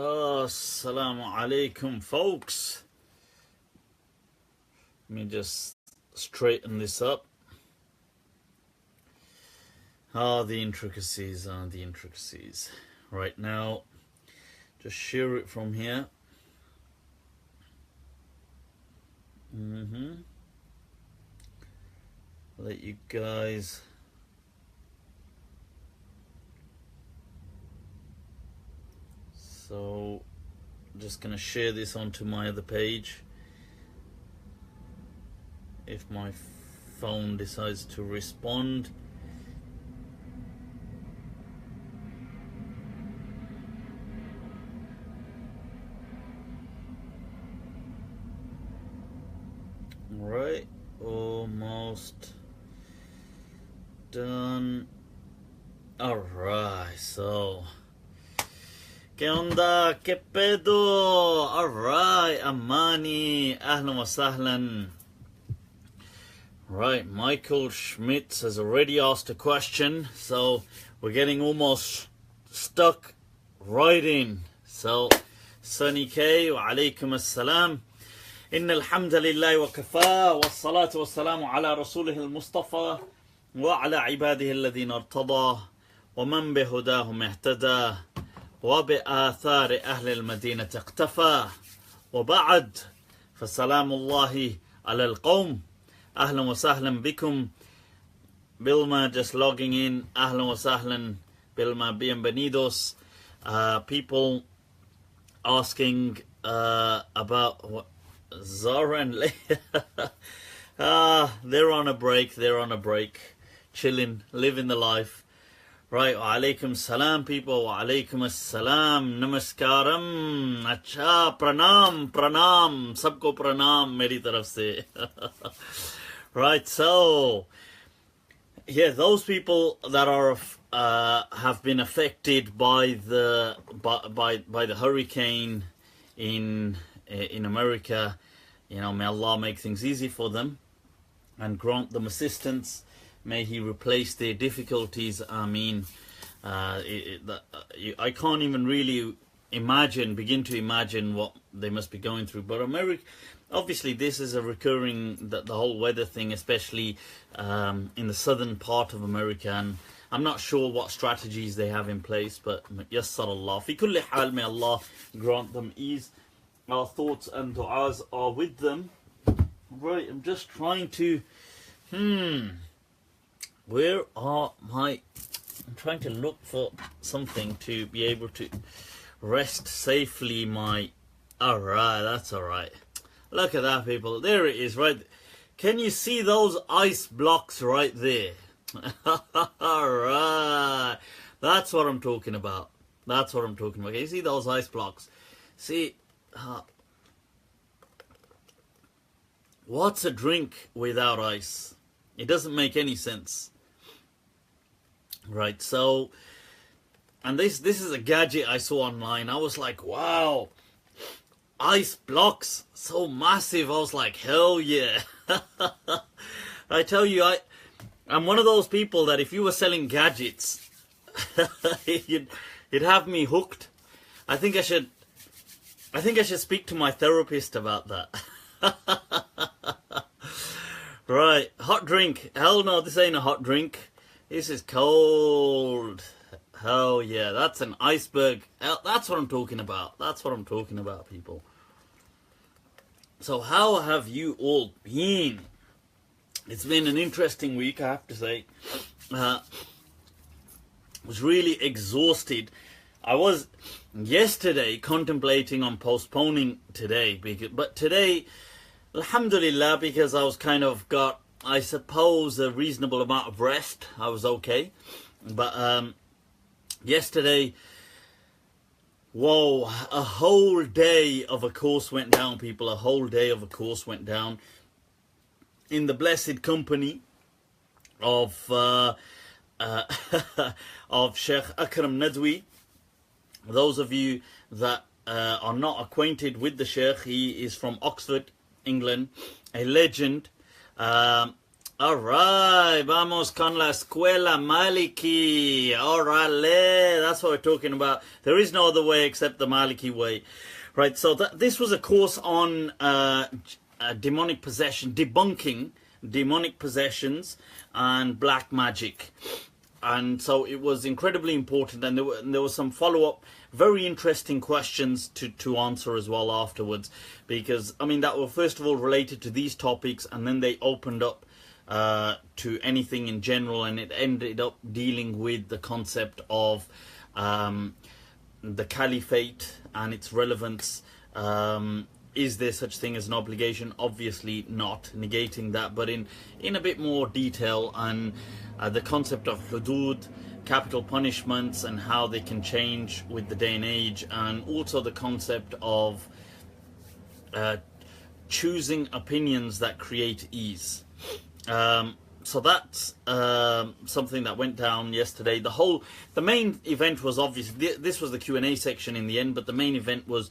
Assalamu alaikum, folks. Let me just straighten this up. The intricacies are the intricacies. Right now, just share it from here. Let you guys so just gonna share this onto my other page if my phone decides to respond. Right, almost done. Alright, so ¿Qué onda? ¿Qué pedo? Alright, Amani, ahlan wa sahlan. Right, Michael Schmitz has already asked a question, so we're getting almost stuck right in. So, Sunny K, wa alaykum assalam. Inna alhamdulillahi wa kafa, wa salatu wa salamu ala rasulih al-Mustafa, wa ala ibadihi alladhina irtada, wa man bihudahum ihtada. وبآثار أهل المدينة اقتفى وبعد فسلام الله على القوم أهلا وسهلا بكم Bilma just logging in أهلا وسهلا Bilma bienvenidos. People asking about what Zara and Layth. They're on a break, chilling, living the life. Right, wa alaikum salam people, wa alaikum assalam, namaskaram, acha, pranam, sabko pranam, meri taraf se. Right, so, yeah, those people that are have been affected by the hurricane in America, you know, may Allah make things easy for them and grant them assistance. May He replace their difficulties. I mean, I can't even really begin to imagine what they must be going through. But America, obviously, this is a recurring, the whole weather thing, especially in the southern part of America. And I'm not sure what strategies they have in place, but yassar Allah. Fi kulli hal, may Allah grant them ease. Our thoughts and du'as are with them. Right, I'm just trying to, where are my... I'm trying to look for something to be able to rest safely my... Alright, that's alright. Look at that, people. There it is, right? Can you see those ice blocks right there? Alright. That's what I'm talking about. That's what I'm talking about. Can you see those ice blocks? See... what's a drink without ice? It doesn't make any sense. Right, so, and this is a gadget I saw online. I was like, wow, ice blocks, so massive. I was like, hell yeah. I tell you, I'm one of those people that if you were selling gadgets, you'd have me hooked. I think I should speak to my therapist about that. Right, hot drink. Hell no, this ain't a hot drink. This is cold. Hell yeah, that's an iceberg. That's what I'm talking about. That's what I'm talking about, people. So how have you all been? It's been an interesting week, I have to say. I was really exhausted. I was yesterday contemplating on postponing today, but today, alhamdulillah, because I was kind of got, I suppose, a reasonable amount of rest. I was okay. But yesterday, whoa, a whole day of a course went down, people. A whole day of a course went down in the blessed company of of Sheikh Akram Nadwi. Those of you that are not acquainted with the Sheikh, he is from Oxford, England, a legend. Alright, vamos con la escuela Maliki. Alright, that's what we're talking about. There is no other way except the Maliki way. Right, so this was a course on demonic possession, debunking demonic possessions and black magic. And so it was incredibly important, and there was some follow-up, very interesting questions to answer as well afterwards. Because, I mean, that were first of all related to these topics, and then they opened up to anything in general, and it ended up dealing with the concept of the caliphate and its relevance. Is there such thing as an obligation? Obviously not, negating that, but in a bit more detail, and the concept of hudud, capital punishments, and how they can change with the day and age, and also the concept of choosing opinions that create ease. So that's something that went down yesterday. The main event was obviously, this was the Q&A section in the end, but the main event was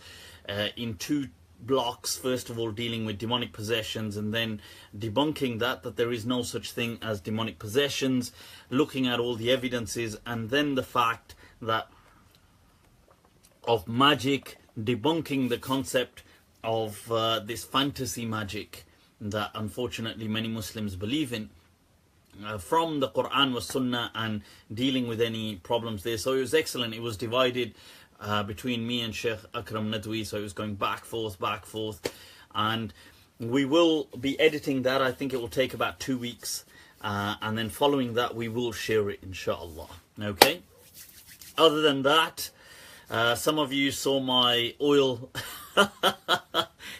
in two blocks. First of all, dealing with demonic possessions, and then debunking that there is no such thing as demonic possessions, looking at all the evidences, and then the fact that of magic, debunking the concept of this fantasy magic that unfortunately many Muslims believe in, from the Quran was Sunnah, and dealing with any problems there. So it was excellent. It was divided between me and Sheikh Akram Nadwi, so it was going back, forth, and we will be editing that. I think it will take about 2 weeks, and then following that we will share it, inshallah. Okay, other than that, some of you saw my oil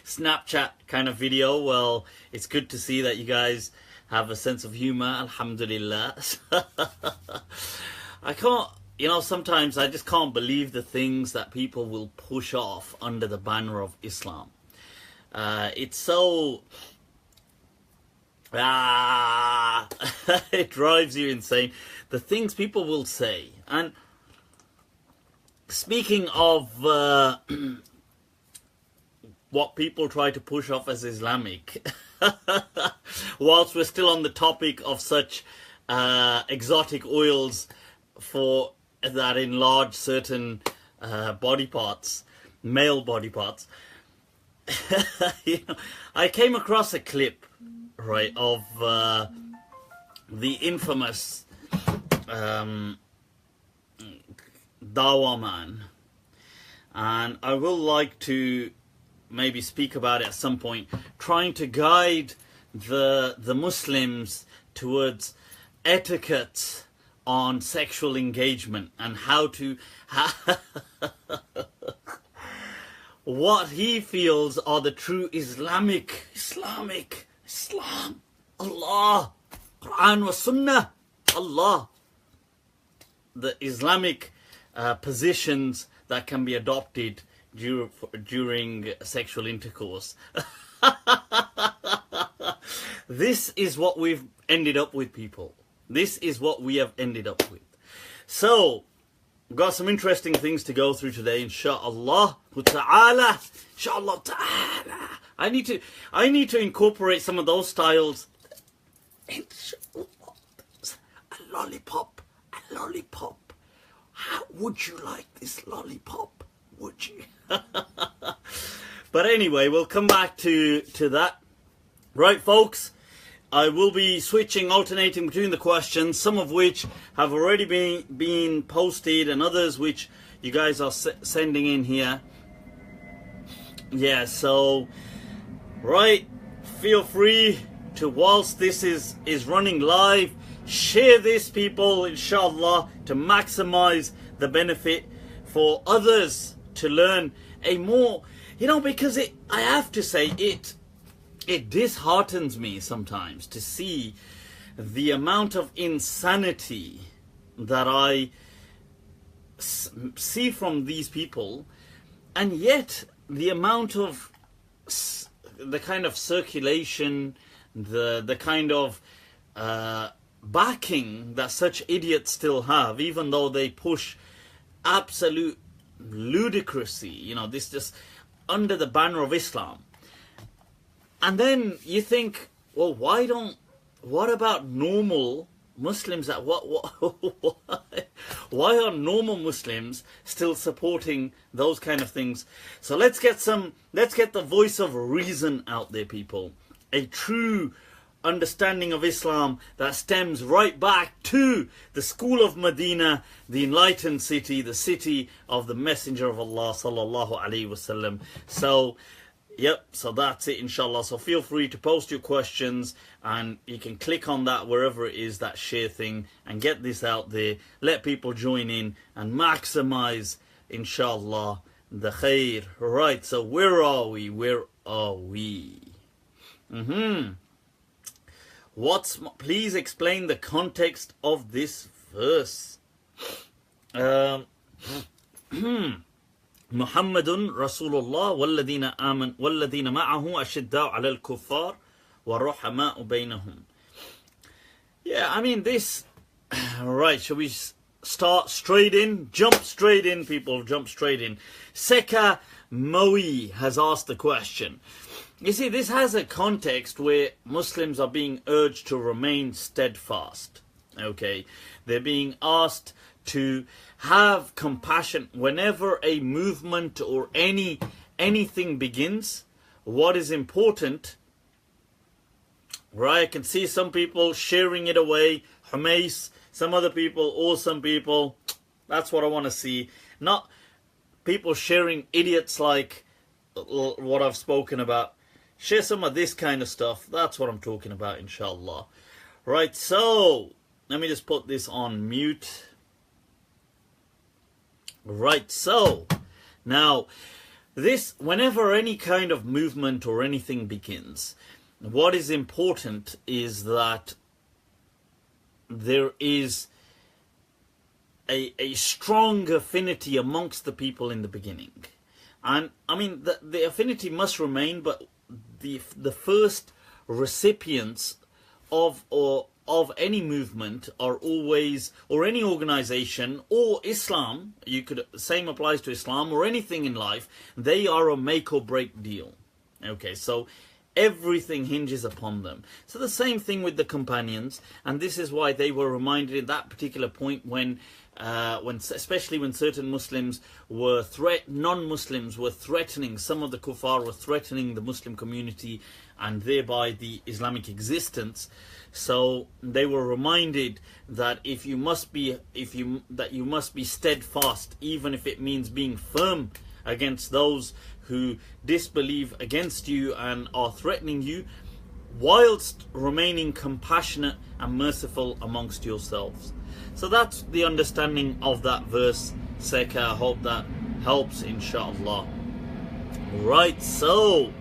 Snapchat kind of video. Well, it's good to see that you guys have a sense of humor, alhamdulillah. I can't, sometimes I just can't believe the things that people will push off under the banner of Islam. It's so it drives you insane, the things people will say. And speaking of what people try to push off as Islamic, whilst we're still on the topic of such exotic oils for that enlarge certain body parts, male body parts, I came across a clip, right, of the infamous Dawah man, and I will like to maybe speak about it at some point, trying to guide the Muslims towards etiquette on sexual engagement, and how to what he feels are the true Islam, Allah, Quran wa Sunnah, Allah, the Islamic positions that can be adopted during sexual intercourse. This is what we've ended up with, people. This is what we have ended up with. So, we've got some interesting things to go through today, inshallah ta'ala. Inshallah ta'ala. I need to incorporate some of those styles. Inshallah. A lollipop. How would you like this lollipop? Would you? But anyway, we'll come back to that. Right, folks, I will be alternating between the questions, some of which have already been posted, and others which you guys are sending in here. Yeah, so, right, feel free to, whilst this is running live, share this, people, inshallah, to maximize the benefit for others to learn a more, because I have to say, it disheartens me sometimes to see the amount of insanity that I see from these people, and yet the amount of the kind of circulation, the kind of backing that such idiots still have, even though they push absolute ludicrousy, this just under the banner of Islam. And then you think, well, why don't what about normal Muslims? That why are normal Muslims still supporting those kind of things? So let's get the voice of reason out there, people. A true understanding of Islam that stems right back to the school of Medina, the enlightened city, the city of the Messenger of Allah sallallahu alaihi wasallam. So yep, so that's it, inshallah. So feel free to post your questions, and you can click on that wherever it is, that share thing, and get this out there. Let people join in and maximize, inshallah, the khair. Right, so where are we? Please explain the context of this verse. Muhammadun Rasulullah walladhina ma'ahu ashidda'u 'alal kuffar wa ruhama'u bainahum. Yeah, I mean this. Right, shall we start straight in? Jump straight in, people. Jump straight in. Seka Moe has asked the question. You see, this has a context where Muslims are being urged to remain steadfast. Okay, they're being asked to have compassion whenever a movement or anything begins. What is important, right? I can see some people sharing it away, Humais, some other people, awesome people. That's what I want to see. Not people sharing idiots like what I've spoken about. Share some of this kind of stuff. That's what I'm talking about, inshallah. Right, so let me just put this on mute. Right, so now this, whenever any kind of movement or anything begins, what is important is that there is a strong affinity amongst the people in the beginning. And I mean the affinity must remain, but the first recipients of any movement are always, or any organization or Islam, same applies to Islam or anything in life, they are a make or break deal. Okay, so everything hinges upon them. So the same thing with the companions, and this is why they were reminded at that particular point when especially when certain Muslims were non-Muslims were threatening, some of the kuffar were threatening the Muslim community and thereby the Islamic existence. So they were reminded that you must be steadfast, even if it means being firm against those who disbelieve against you and are threatening you, whilst remaining compassionate and merciful amongst yourselves. So that's the understanding of that verse, Seka. I hope that helps, inshallah. Right, so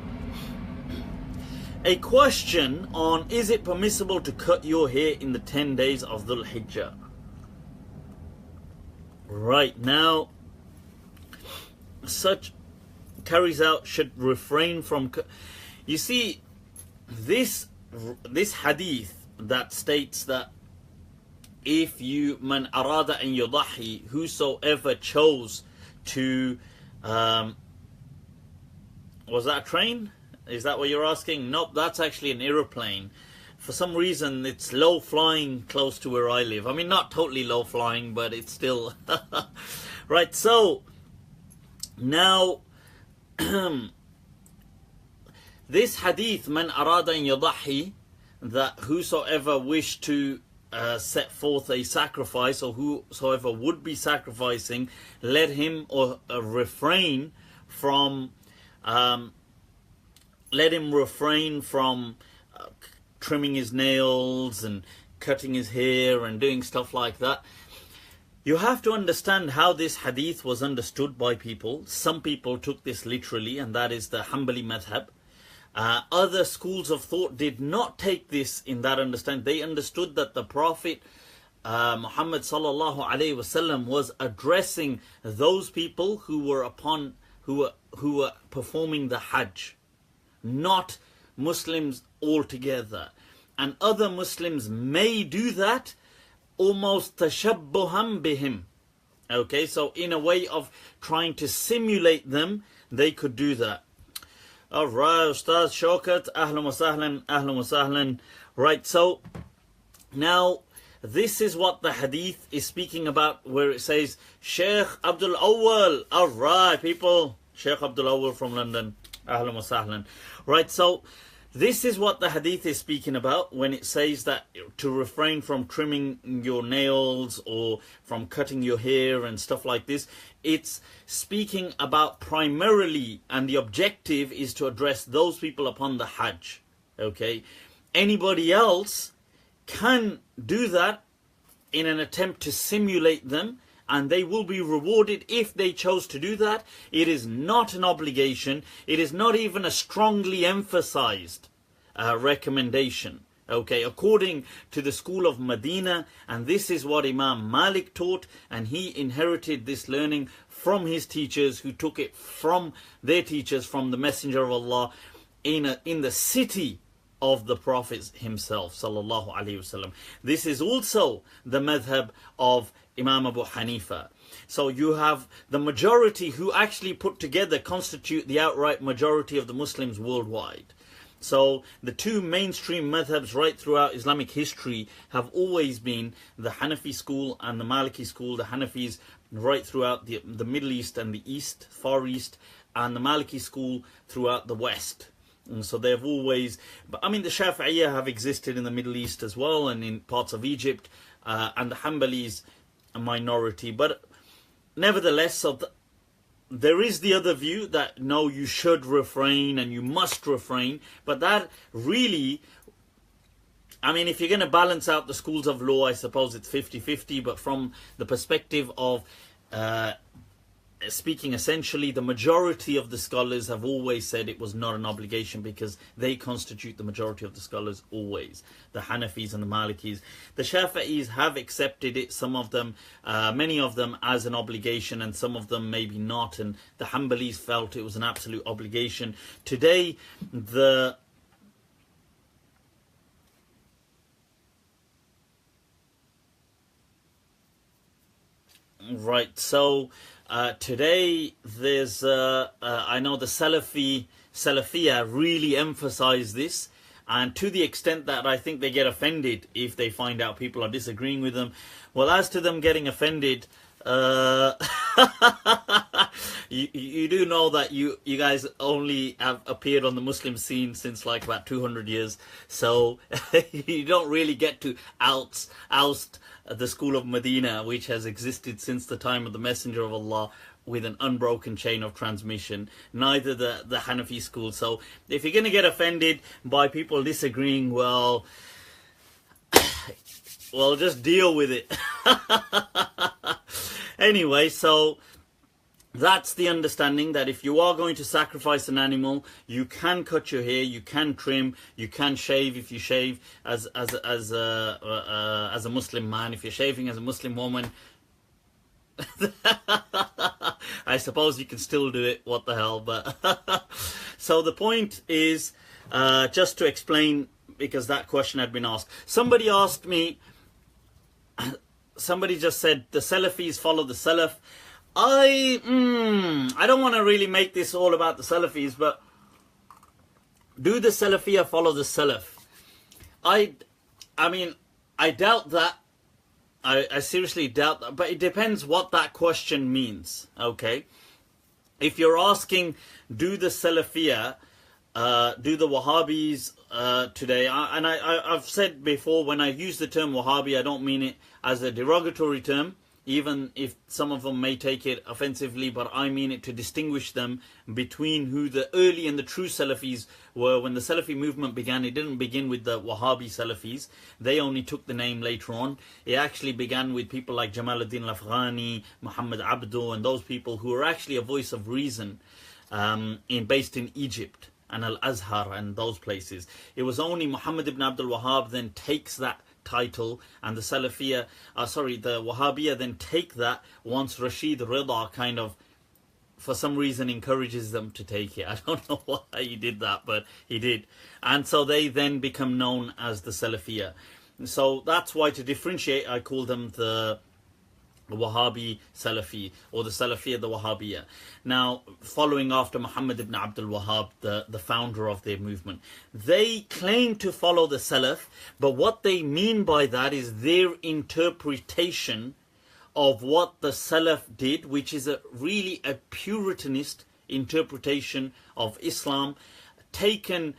a question on, is it permissible to cut your hair in the 10 days of Dhul Hijjah? Right, now such carries out should refrain from, you see, this hadith that states that if you, man arada an yudahi, whosoever chose to, was that a train? Is that what you're asking? Nope, that's actually an aeroplane. For some reason, it's low flying close to where I live. I mean, not totally low flying, but it's still right. So now this hadith, man arada an yudahi, that whosoever wished to set forth a sacrifice, or whosoever would be sacrificing, let him refrain from trimming his nails and cutting his hair and doing stuff like that. You have to understand how this hadith was understood by people. Some people took this literally, and that is the Hanbali madhhab. Other schools of thought did not take this in that understanding. They understood that the Prophet Muhammad sallallahu alaihi wasallam was addressing those people who were performing the Hajj, not Muslims altogether. And other Muslims may do that almost tashabbuhan bihim. Okay, so in a way of trying to simulate them, they could do that. Alright, Ustaz Shaukat, ahlan wa sahlan, ahlan wa sahlan. Right, so now this is what the hadith is speaking about, where it says Sheikh Abdul Awwal. Alright people, Sheikh Abdul Awwal from London, ahlan wa sahlan. Right, so this is what the hadith is speaking about when it says that to refrain from trimming your nails or from cutting your hair and stuff like this. It's speaking about primarily, and the objective is to address those people upon the Hajj. Okay, anybody else can do that in an attempt to simulate them, and they will be rewarded if they chose to do that. It is not an obligation. It is not even a strongly emphasized recommendation. Okay, according to the school of Medina, and this is what Imam Malik taught, and he inherited this learning from his teachers, who took it from their teachers, from the Messenger of Allah, in the city of the Prophet himself, sallallahu alaihi wasallam. This is also the madhhab of Imam Abu Hanifa. So you have the majority who actually put together constitute the outright majority of the Muslims worldwide. So the two mainstream madhabs right throughout Islamic history have always been the Hanafi school and the Maliki school. The Hanafis right throughout the Middle East and the East, Far East, and the Maliki school throughout the West. And so they've always, but I mean the Shafi'iyah have existed in the Middle East as well, and in parts of Egypt, and the Hanbalis a minority. But nevertheless, so there is the other view that no, you should refrain and you must refrain. But that really, I mean, if you're going to balance out the schools of law, I suppose it's 50-50. But from the perspective of speaking essentially, the majority of the scholars have always said it was not an obligation, because they constitute the majority of the scholars always, the Hanafis and the Malikis. The Shafi'is have accepted it, some of them, many of them, as an obligation, and some of them maybe not, and the Hanbalis felt it was an absolute obligation. Today, right, so today there's I know the Salafiyah really emphasize this, and to the extent that I think they get offended if they find out people are disagreeing with them. Well, as to them getting offended, you do know that you guys only have appeared on the Muslim scene since like about 200 years, so you don't really get to oust the school of Medina, which has existed since the time of the Messenger of Allah with an unbroken chain of transmission, neither the Hanafi school. So if you're going to get offended by people disagreeing, well, just deal with it. Anyway, so that's the understanding, that if you are going to sacrifice an animal, you can cut your hair, you can trim, you can shave if you shave as a Muslim man. If you're shaving as a Muslim woman, I suppose you can still do it. What the hell? But so the point is, just to explain, because that question had been asked. Somebody asked me. Somebody just said the Salafis follow the Salaf. I don't want to really make this all about the Salafis, but do the Salafiyah follow the Salaf? I mean, I doubt that. I seriously doubt that, but it depends what that question means. Okay, if you're asking, do the Salafiyah, do the Wahhabis today, and I've said before, when I use the term Wahhabi, I don't mean it as a derogatory term, even if some of them may take it offensively, but I mean it to distinguish them between who the early and the true Salafis were. When the Salafi movement began, it didn't begin with the Wahhabi Salafis. They only took the name later on. It actually began with people like Jamaluddin al-Afghani, Muhammad Abdu, and those people who were actually a voice of reason, based in Egypt and Al-Azhar and those places. It was only Muhammad ibn Abdul Wahhab then takes that title, and the the Wahhabiyah then take that once Rashid Rida kind of, for some reason, encourages them to take it. I don't know why he did that, but he did. And so they then become known as the Salafiyah. So that's why, to differentiate, I call them the Wahhabi Salafi, or the Salafiyya, the Wahhabiyya. Now, following after Muhammad ibn Abdul Wahhab, the founder of their movement, they claim to follow the Salaf, but what they mean by that is their interpretation of what the Salaf did, which is really a Puritanist interpretation of Islam, taken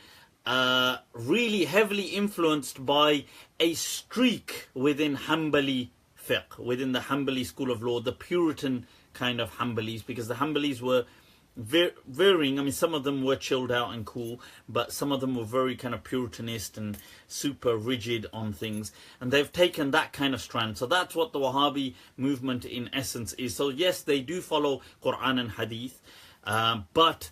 really heavily influenced by a streak within Hanbali fiqh, within the Hanbali school of law, the Puritan kind of Hanbalis, because the Hanbalis were varying. I mean, some of them were chilled out and cool, but some of them were very kind of Puritanist and super rigid on things, and they've taken that kind of strand. So that's what the Wahhabi movement in essence is. So yes, they do follow Quran and Hadith, but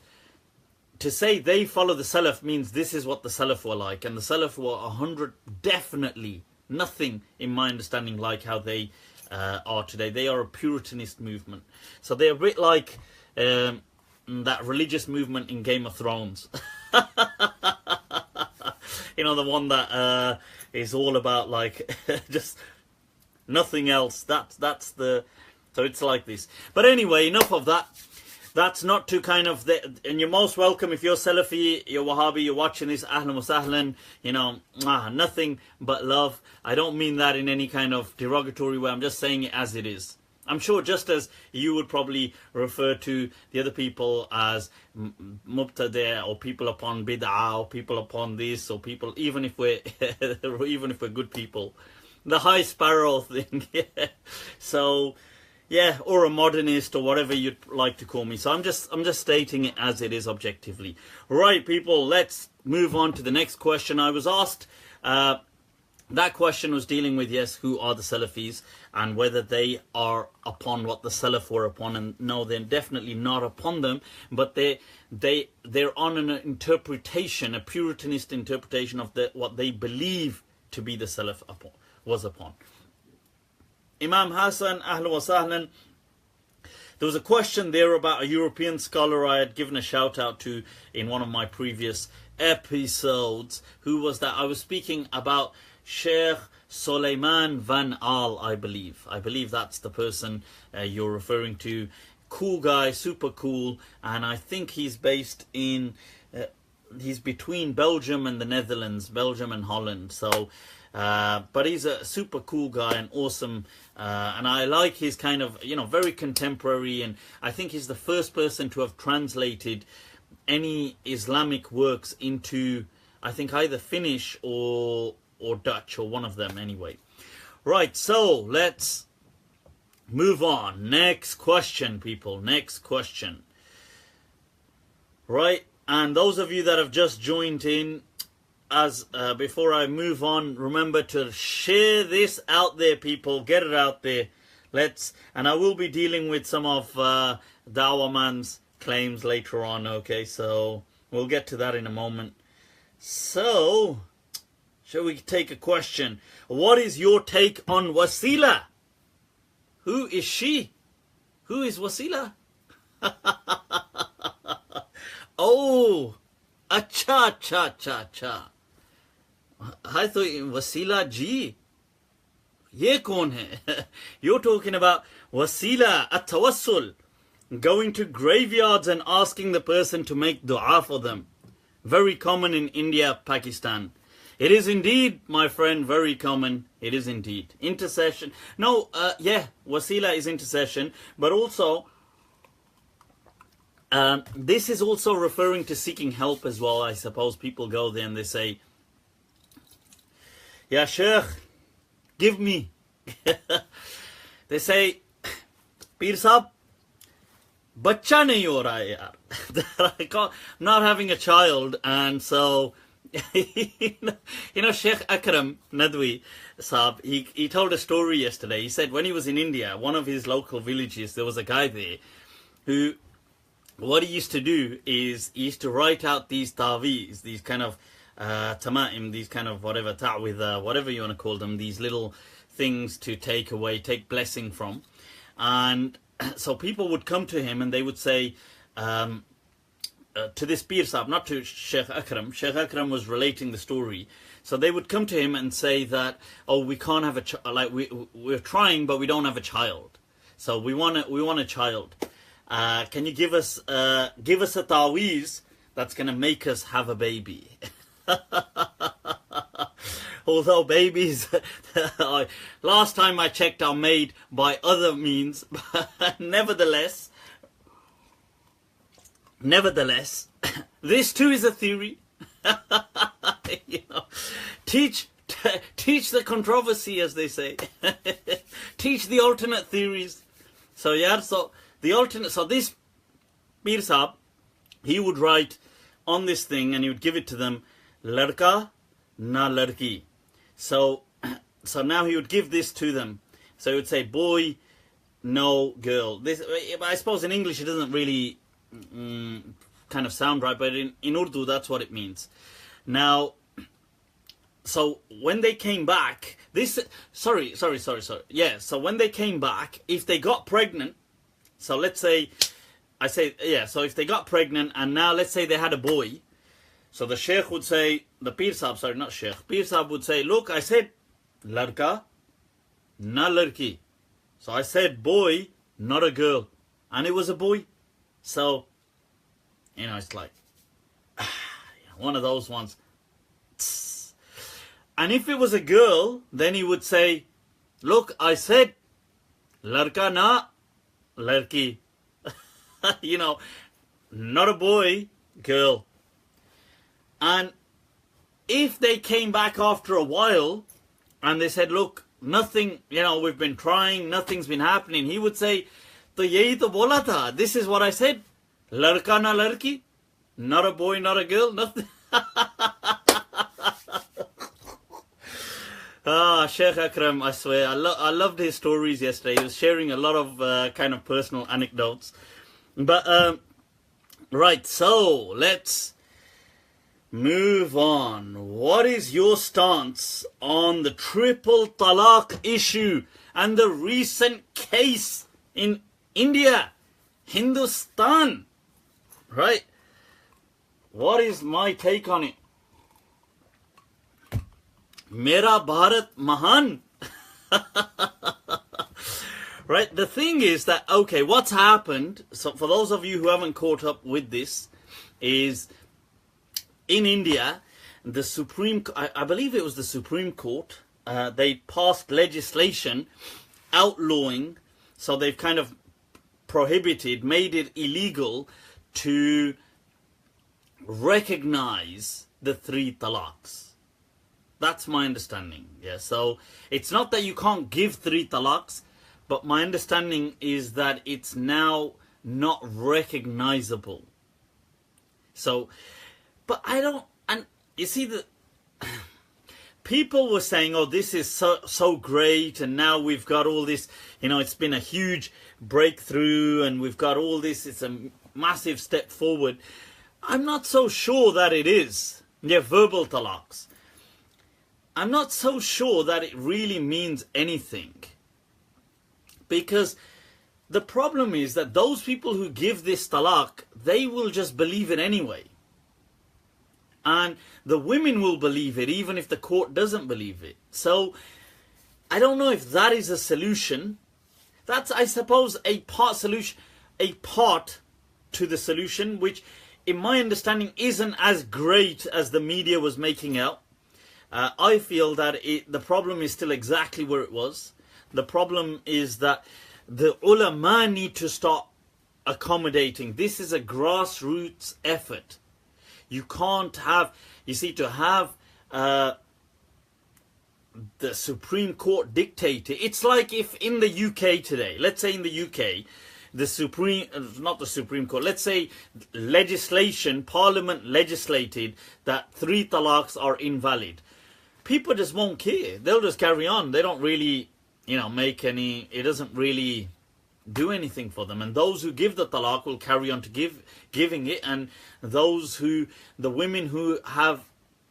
to say they follow the Salaf means this is what the Salaf were like, and the Salaf were 100, definitely nothing in my understanding like how they are today. They are a Puritanist movement, so they're a bit like that religious movement in Game of Thrones. You know, the one that is all about like just nothing else. That's the, so it's like this. But anyway, enough of that. That's not to kind of, and you're most welcome if you're Salafi, you're Wahhabi, you're watching this, ahlan wa sahlan, you know, nothing but love. I don't mean that in any kind of derogatory way, I'm just saying it as it is. I'm sure just as you would probably refer to the other people as mubtadi', or people upon bid'ah, or people upon this, or people, even if we're good people. The high sparrow thing, yeah. So, yeah, or a modernist, or whatever you'd like to call me. So I'm just stating it as it is objectively. Right, people, let's move on to the next question. I was asked, that question was dealing with, yes, who are the Salafis, and whether they are upon what the Salaf were upon. And no, they're definitely not upon them, but they're on an interpretation, a Puritanist interpretation of what they believe to be the Salaf was upon. Imam Hassan, ahlan wa sahlan. There was a question there about a European scholar I had given a shout out to in one of my previous episodes. Who was that? I was speaking about Sheikh Suleiman van Al, I believe. I believe that's the person you're referring to. Cool guy, super cool, and I think he's based in, he's between Belgium and the Netherlands, Belgium and Holland. So, but he's a super cool guy and awesome, and I like his kind of, you know, very contemporary, and I think he's the first person to have translated any Islamic works into, I think, either Finnish or Dutch, or one of them anyway. Right, so let's move on. Next question, people. Next question. Right, and those of you that have just joined in, as before I move on, remember to share this out there, people. Get it out there. And I will be dealing with some of Dawah Man's claims later on. Okay, so we'll get to that in a moment. So, shall we take a question? What is your take on Waseelah? Who is she? Who is Waseelah? Oh, acha, cha, cha, cha. I thought Waseelah ji. Ye kaun hai? You're talking about Waseelah at-tawassul, going to graveyards and asking the person to make dua for them. Very common in India, Pakistan. It is indeed, my friend, very common. It is indeed. Intercession. No, yeah, Waseelah is intercession, but also, this is also referring to seeking help as well. I suppose people go there and they say, Ya Sheikh, give me. They say, Peer Sahab, bacha nahi ho raha hai yaar. I'm not having a child, and so, you know, Sheikh Akram Nadwi Sahab, he told a story yesterday. He said when he was in India, one of his local villages, there was a guy there who, what he used to do is he used to write out these Taweez, these kind of tama'im, these kind of whatever, ta'widha, whatever you want to call them, these little things to take blessing from. And so people would come to him and they would say, to this Peer Sahab, not to Sheikh Akram. Sheikh Akram was relating the story. So they would come to him and say that, oh, we can't have a child, like we're trying, but we don't have a child. So we want a child. Can you give us a Taweez that's going to make us have a baby? Although babies, last time I checked, are made by other means. Nevertheless, this too is a theory. You know, teach the controversy, as they say. Teach the alternate theories. So yeah, so this Pir Sahib, he would write on this thing and he would give it to them, Ladka na ladki. So now he would give this to them. So he would say, boy, no girl. This, I suppose in English it doesn't really kind of sound right, but in Urdu that's what it means. Now, so when they came back, sorry. Yeah, so when they came back, if they got pregnant, so let's say, so if they got pregnant and now let's say they had a boy, so the Sheikh would say, the Pir Sahib would say, look, I said ladka, na ladki. So I said boy, not a girl. And it was a boy. So, you know, it's like, one of those ones. And if it was a girl, then he would say, look, I said ladka na ladki. You know, not a boy, girl. And if they came back after a while and they said, look, nothing, you know, we've been trying, nothing's been happening, he would say, to yahi to bola tha, this is what I said, ladka na ladki, not a boy, not a girl, nothing. Sheikh Akram, I swear, I loved his stories yesterday. He was sharing a lot of kind of personal anecdotes. But, right, so let's move on. What is your stance on the triple talaq issue and the recent case in India, Hindustan? Right? What is my take on it? Mera Bharat Mahan. Right? The thing is that, okay, what's happened, so for those of you who haven't caught up with this, is in India, the I believe it was the Supreme Court, they passed legislation outlawing, so they've kind of prohibited, made it illegal to recognize the 3 talaqs. That's my understanding. Yeah, so it's not that you can't give 3 talaqs, but my understanding is that it's now not recognizable. So, but I don't, and you see that people were saying, oh, this is so great, and now we've got all this, you know, it's been a huge breakthrough, and we've got all this, it's a massive step forward. I'm not so sure that it is. Yeah, verbal talaqs. I'm not so sure that it really means anything. Because the problem is that those people who give this talaq, they will just believe it anyway. And the women will believe it even if the court doesn't believe it. So I don't know if that is a solution. That's, I suppose, a part to the solution, which in my understanding isn't as great as the media was making out. I feel that the problem is still exactly where it was. The problem is that the ulama need to start accommodating. This is a grassroots effort. You can't have, you see, to have the Supreme Court dictate it. It's like if in the UK today, let's say in the UK, not the Supreme Court, let's say legislation, Parliament legislated that 3 talaqs are invalid. People just won't care. They'll just carry on. They don't really, you know, make any, it doesn't really do anything for them. And those who give the talaq will carry on to giving it. And the women who have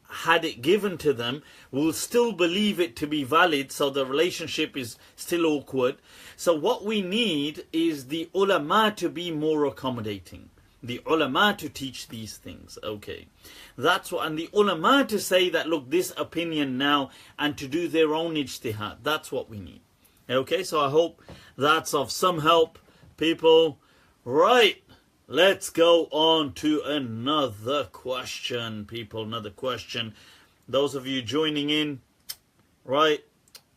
had it given to them will still believe it to be valid. So the relationship is still awkward. So what we need is the ulama to be more accommodating. The ulama to teach these things. Okay. That's what, and the ulama to say that, look, this opinion now, and to do their own ijtihad. That's what we need. Okay, so I hope that's of some help, people. Right, let's go on to another question, people. Another question. Those of you joining in, right,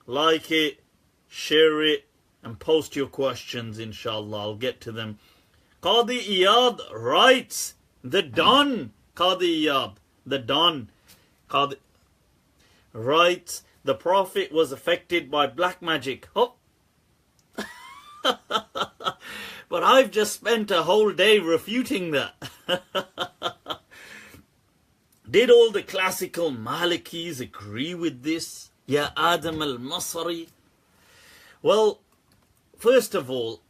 like it, share it, and post your questions, inshallah. I'll get to them. Qadi Iyad writes, the Don, Qadi Iyad, the Don, Qadi writes, the Prophet was affected by black magic. Oh. But I've just spent a whole day refuting that. Did all the classical Malikis agree with this? Ya Adam al-Masri? Well, first of all,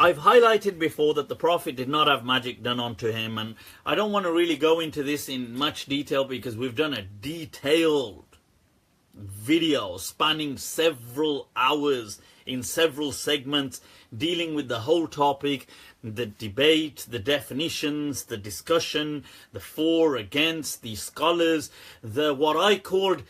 I've highlighted before that the Prophet did not have magic done onto him, and I don't want to really go into this in much detail because we've done a detailed video spanning several hours in several segments dealing with the whole topic, the debate, the definitions, the discussion, the for, against, the scholars, the what I called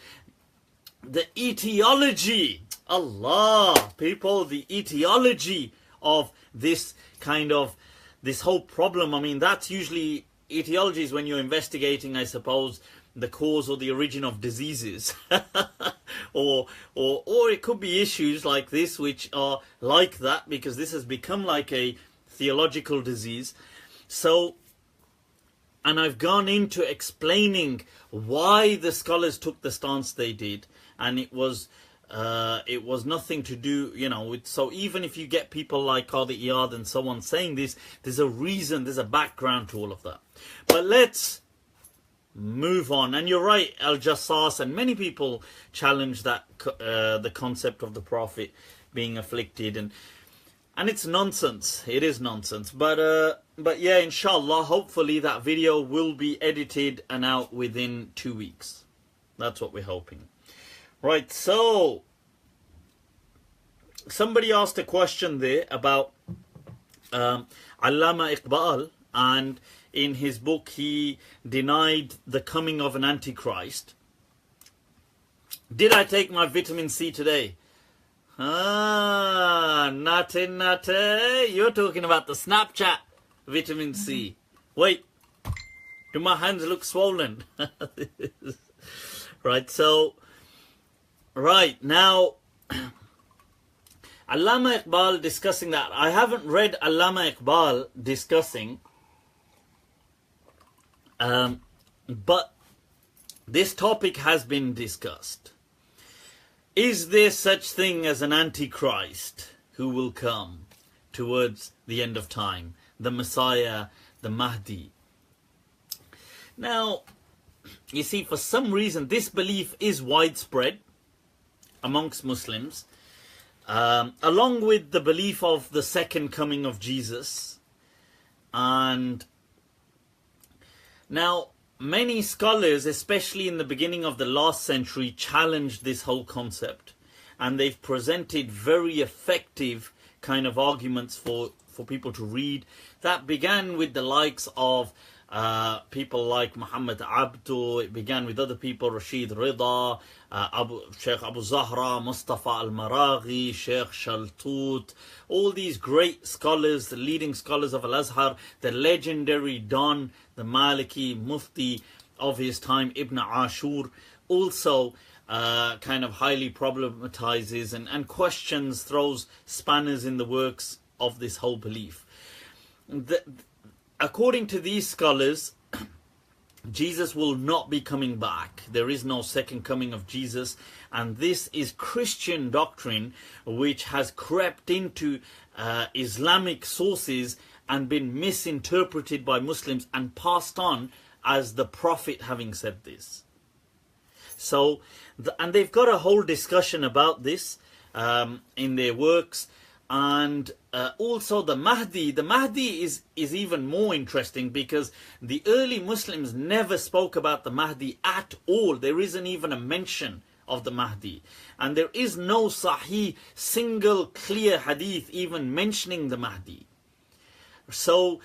the etiology. Allah, people, the etiology of this kind of, this whole problem. I mean, that's usually, etiology is when you're investigating, I suppose, the cause or the origin of diseases. or it could be issues like this which are like that, because this has become like a theological disease. So, and I've gone into explaining why the scholars took the stance they did, and it was nothing to do, you know, with, so even if you get people like Qadi Iyad and so on saying this, there's a reason, there's a background to all of that. But let's move on. And you're right, Al-Jassas and many people challenge that the concept of the Prophet being afflicted, and it's nonsense. It is nonsense. But yeah, inshallah, hopefully that video will be edited and out within 2 weeks. That's what we're hoping. Right, so somebody asked a question there about Allama Iqbal, and in his book he denied the coming of an Antichrist. Did I take my vitamin C today? Nate, you're talking about the Snapchat vitamin C. Wait, do my hands look swollen? Right, so right now, Allama Iqbal discussing that. I haven't read Allama Iqbal discussing, but this topic has been discussed. Is there such thing as an Antichrist who will come towards the end of time? The Messiah, the Mahdi. Now, you see, for some reason, this belief is widespread amongst Muslims, along with the belief of the second coming of Jesus. And now, many scholars, especially in the beginning of the last century, challenged this whole concept. And they've presented very effective kind of arguments for people to read. That began with the likes of people like Muhammad Abdu. It began with other people, Rashid Rida, Sheikh Abu Zahra, Mustafa Al-Maraghi, Sheikh Shaltut, all these great scholars, the leading scholars of Al-Azhar, the legendary Don, the Maliki Mufti of his time, Ibn Ashur, also kind of highly problematizes and questions, throws spanners in the works of this whole belief. According to these scholars, Jesus will not be coming back. There is no second coming of Jesus. And this is Christian doctrine which has crept into Islamic sources and been misinterpreted by Muslims and passed on as the Prophet having said this. So, and they've got a whole discussion about this in their works. And also the Mahdi is even more interesting, because the early Muslims never spoke about the Mahdi at all. There isn't even a mention of the Mahdi. And there is no Sahih, single, clear hadith even mentioning the Mahdi. So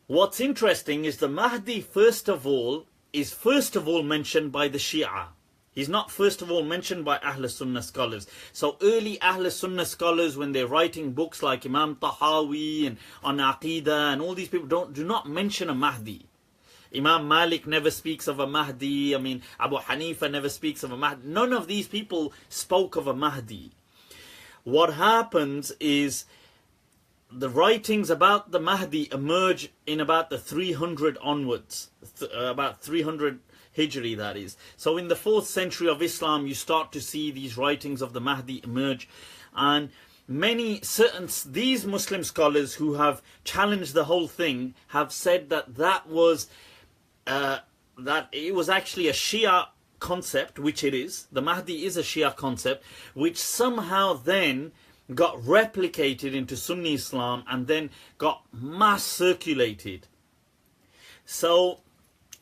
what's interesting is the Mahdi first of all mentioned by the Shia. He's not first of all mentioned by Ahl Sunnah scholars. So early Ahl Sunnah scholars, when they're writing books like Imam Tahawi and on Aqidah and all these people, do not mention a Mahdi. Imam Malik never speaks of a Mahdi. I mean, Abu Hanifa never speaks of a Mahdi. None of these people spoke of a Mahdi. What happens is the writings about the Mahdi emerge in about the 300 onwards, about 300 Hijri, that is. So in the 4th century of Islam, you start to see these writings of the Mahdi emerge, and these Muslim scholars who have challenged the whole thing have said that that it was actually a Shia concept, which it is. The Mahdi is a Shia concept, which somehow then got replicated into Sunni Islam and then got mass circulated. So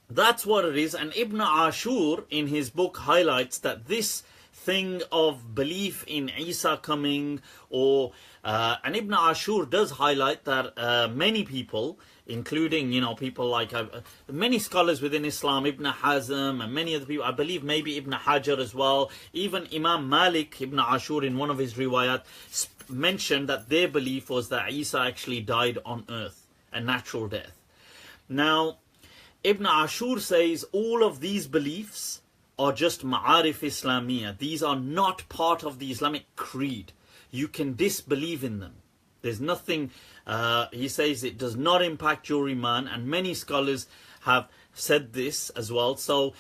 that's what it is. And Ibn Ashur in his book highlights that this thing of belief in Isa coming, and Ibn Ashur does highlight that many people, including people like many scholars within Islam, Ibn Hazm and many other people, I believe maybe Ibn Hajar as well, even Imam Malik, Ibn Ashur in one of his riwayat mentioned that their belief was that Isa actually died on earth, a natural death. Now Ibn Ashur says all of these beliefs are just ma'arif Islamiyah. These are not part of the Islamic creed. You can disbelieve in them. There's nothing, he says it does not impact your iman, and many scholars have said this as well. So,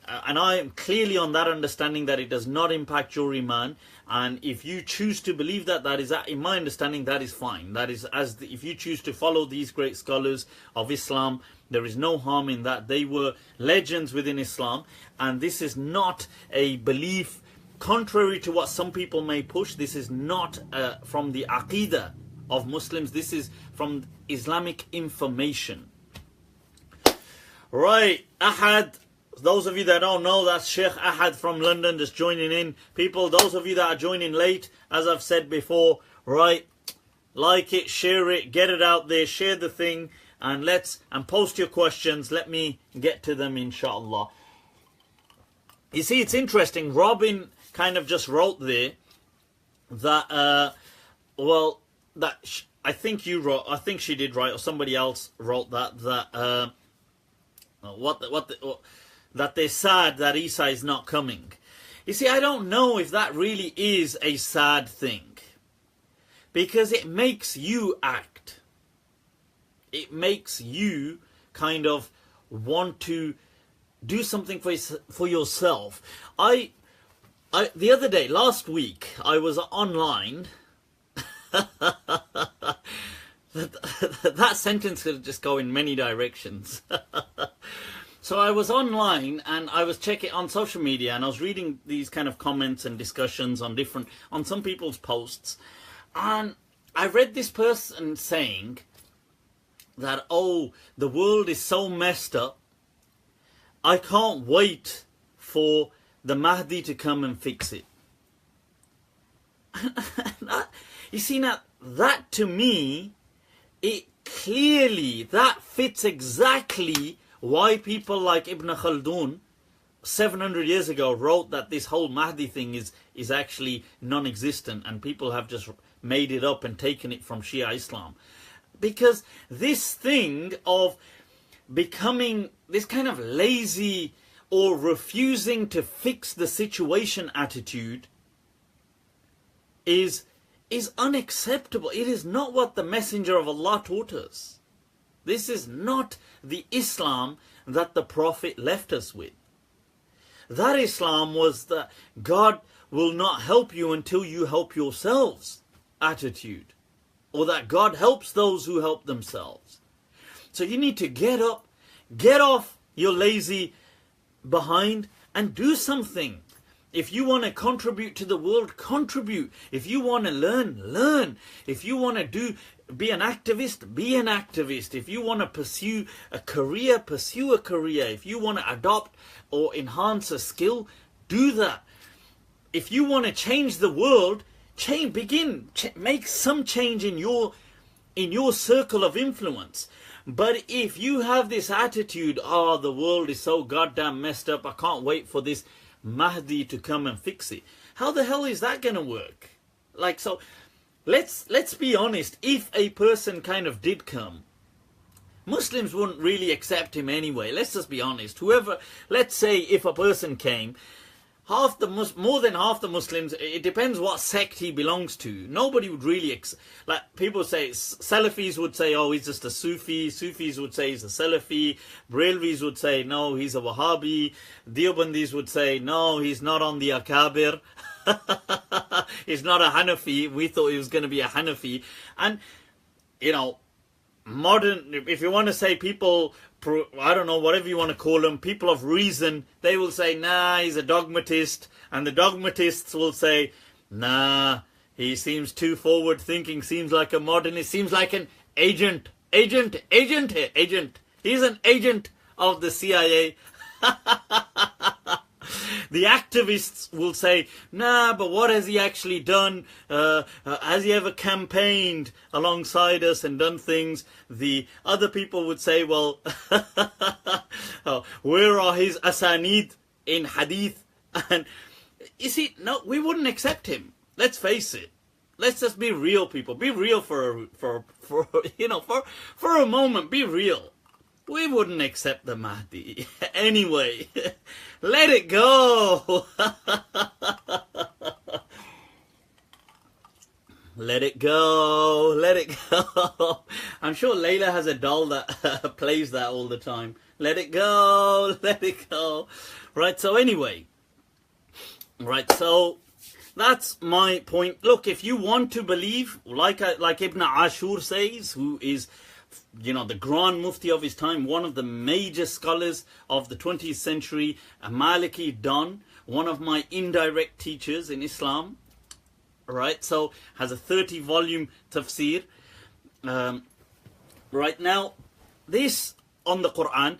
and I am clearly on that understanding that it does not impact your iman, and if you choose to believe that, that is, in my understanding, that is fine. That is, if you choose to follow these great scholars of Islam, there is no harm in that. They were legends within Islam, and this is not a belief contrary to what some people may push. This is not from the Aqidah of Muslims. This is from Islamic information. Right, Ahad. Those of you that don't know, that's Sheikh Ahad from London just joining in. People, those of you that are joining late, as I've said before, right, like it, share it, get it out there, share the thing, and post your questions. Let me get to them, inshallah. You see, it's interesting. Robin kind of just wrote there that, I think you wrote, I think she did write, or somebody else wrote that they're sad that Isa is not coming. You see, I don't know if that really is a sad thing, because it makes you act. It makes you kind of want to do something for yourself. The other day, last week, I was online. That sentence could just go in many directions. So I was online and I was checking on social media, and I was reading these kind of comments and discussions on some people's posts, and I read this person saying that, oh, the world is so messed up, I can't wait for the Mahdi to come and fix it. You see, now that to me, that fits exactly why people like Ibn Khaldun 700 years ago wrote that this whole Mahdi thing is actually non-existent, and people have just made it up and taken it from Shia Islam. Because this thing of becoming this kind of lazy or refusing to fix the situation attitude is unacceptable. It is not what the Messenger of Allah taught us. This is not the Islam that the Prophet left us with. That Islam was the God will not help you until you help yourselves attitude, or that God helps those who help themselves. So you need to get up, get off your lazy behind and do something. If you want to contribute to the world, contribute. If you want to learn, learn. If you want to be an activist, be an activist. If you want to pursue a career, pursue a career. If you want to adopt or enhance a skill, do that. If you want to change the world, make some change in your circle of influence. But if you have this attitude, oh, the world is so goddamn messed up, I can't wait for this Mahdi to come and fix it. How the hell is that going to work? Like, so let's be honest. If a person kind of did come, Muslims wouldn't really accept him anyway. Let's just be honest. Whoever, let's say if a person came, more than half the Muslims, it depends what sect he belongs to. Nobody would really, like people say, Salafis would say, oh, he's just a Sufi. Sufis would say he's a Salafi. Brelvis would say, no, he's a Wahhabi. Deobandis would say, no, he's not on the Akabir. He's not a Hanafi. We thought he was going to be a Hanafi. And, you know, modern, if you want to say people, I don't know, whatever you want to call them, people of reason, they will say, nah, he's a dogmatist. And the dogmatists will say, nah, he seems too forward thinking, seems like a modernist, seems like an agent. He's an agent of the CIA. The activists will say, nah, but what has he actually done? Has he ever campaigned alongside us and done things? The other people would say, well, where are his asanid in hadith? And you see, no, we wouldn't accept him. Let's face it. Let's just be real, people. Be real for a moment. Be real. We wouldn't accept the Mahdi. Anyway, let it go. Let it go. Let it go. I'm sure Layla has a doll that plays that all the time. Let it go. Let it go. Right, so anyway. Right, so that's my point. Look, if you want to believe, like Ibn Ashur says, who is, you know, the Grand Mufti of his time, one of the major scholars of the 20th century, Al-Maliki Don, one of my indirect teachers in Islam, right? So, has a 30-volume tafsir. Right now, this on the Quran,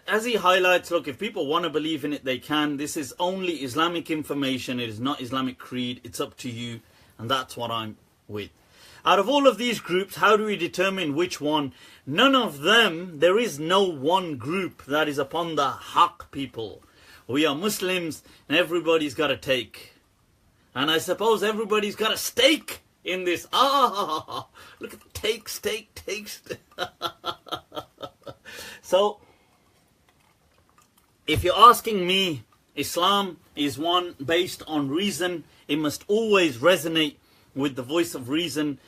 as he highlights, look, if people want to believe in it, they can. This is only Islamic information. It is not Islamic creed. It's up to you. And that's what I'm with. Out of all of these groups, how do we determine which one? None of them, there is no one group that is upon the haqq, people. We are Muslims and everybody's got a take. And I suppose everybody's got a stake in this. Look at the take. So, if you're asking me, Islam is one based on reason. It must always resonate with the voice of reason.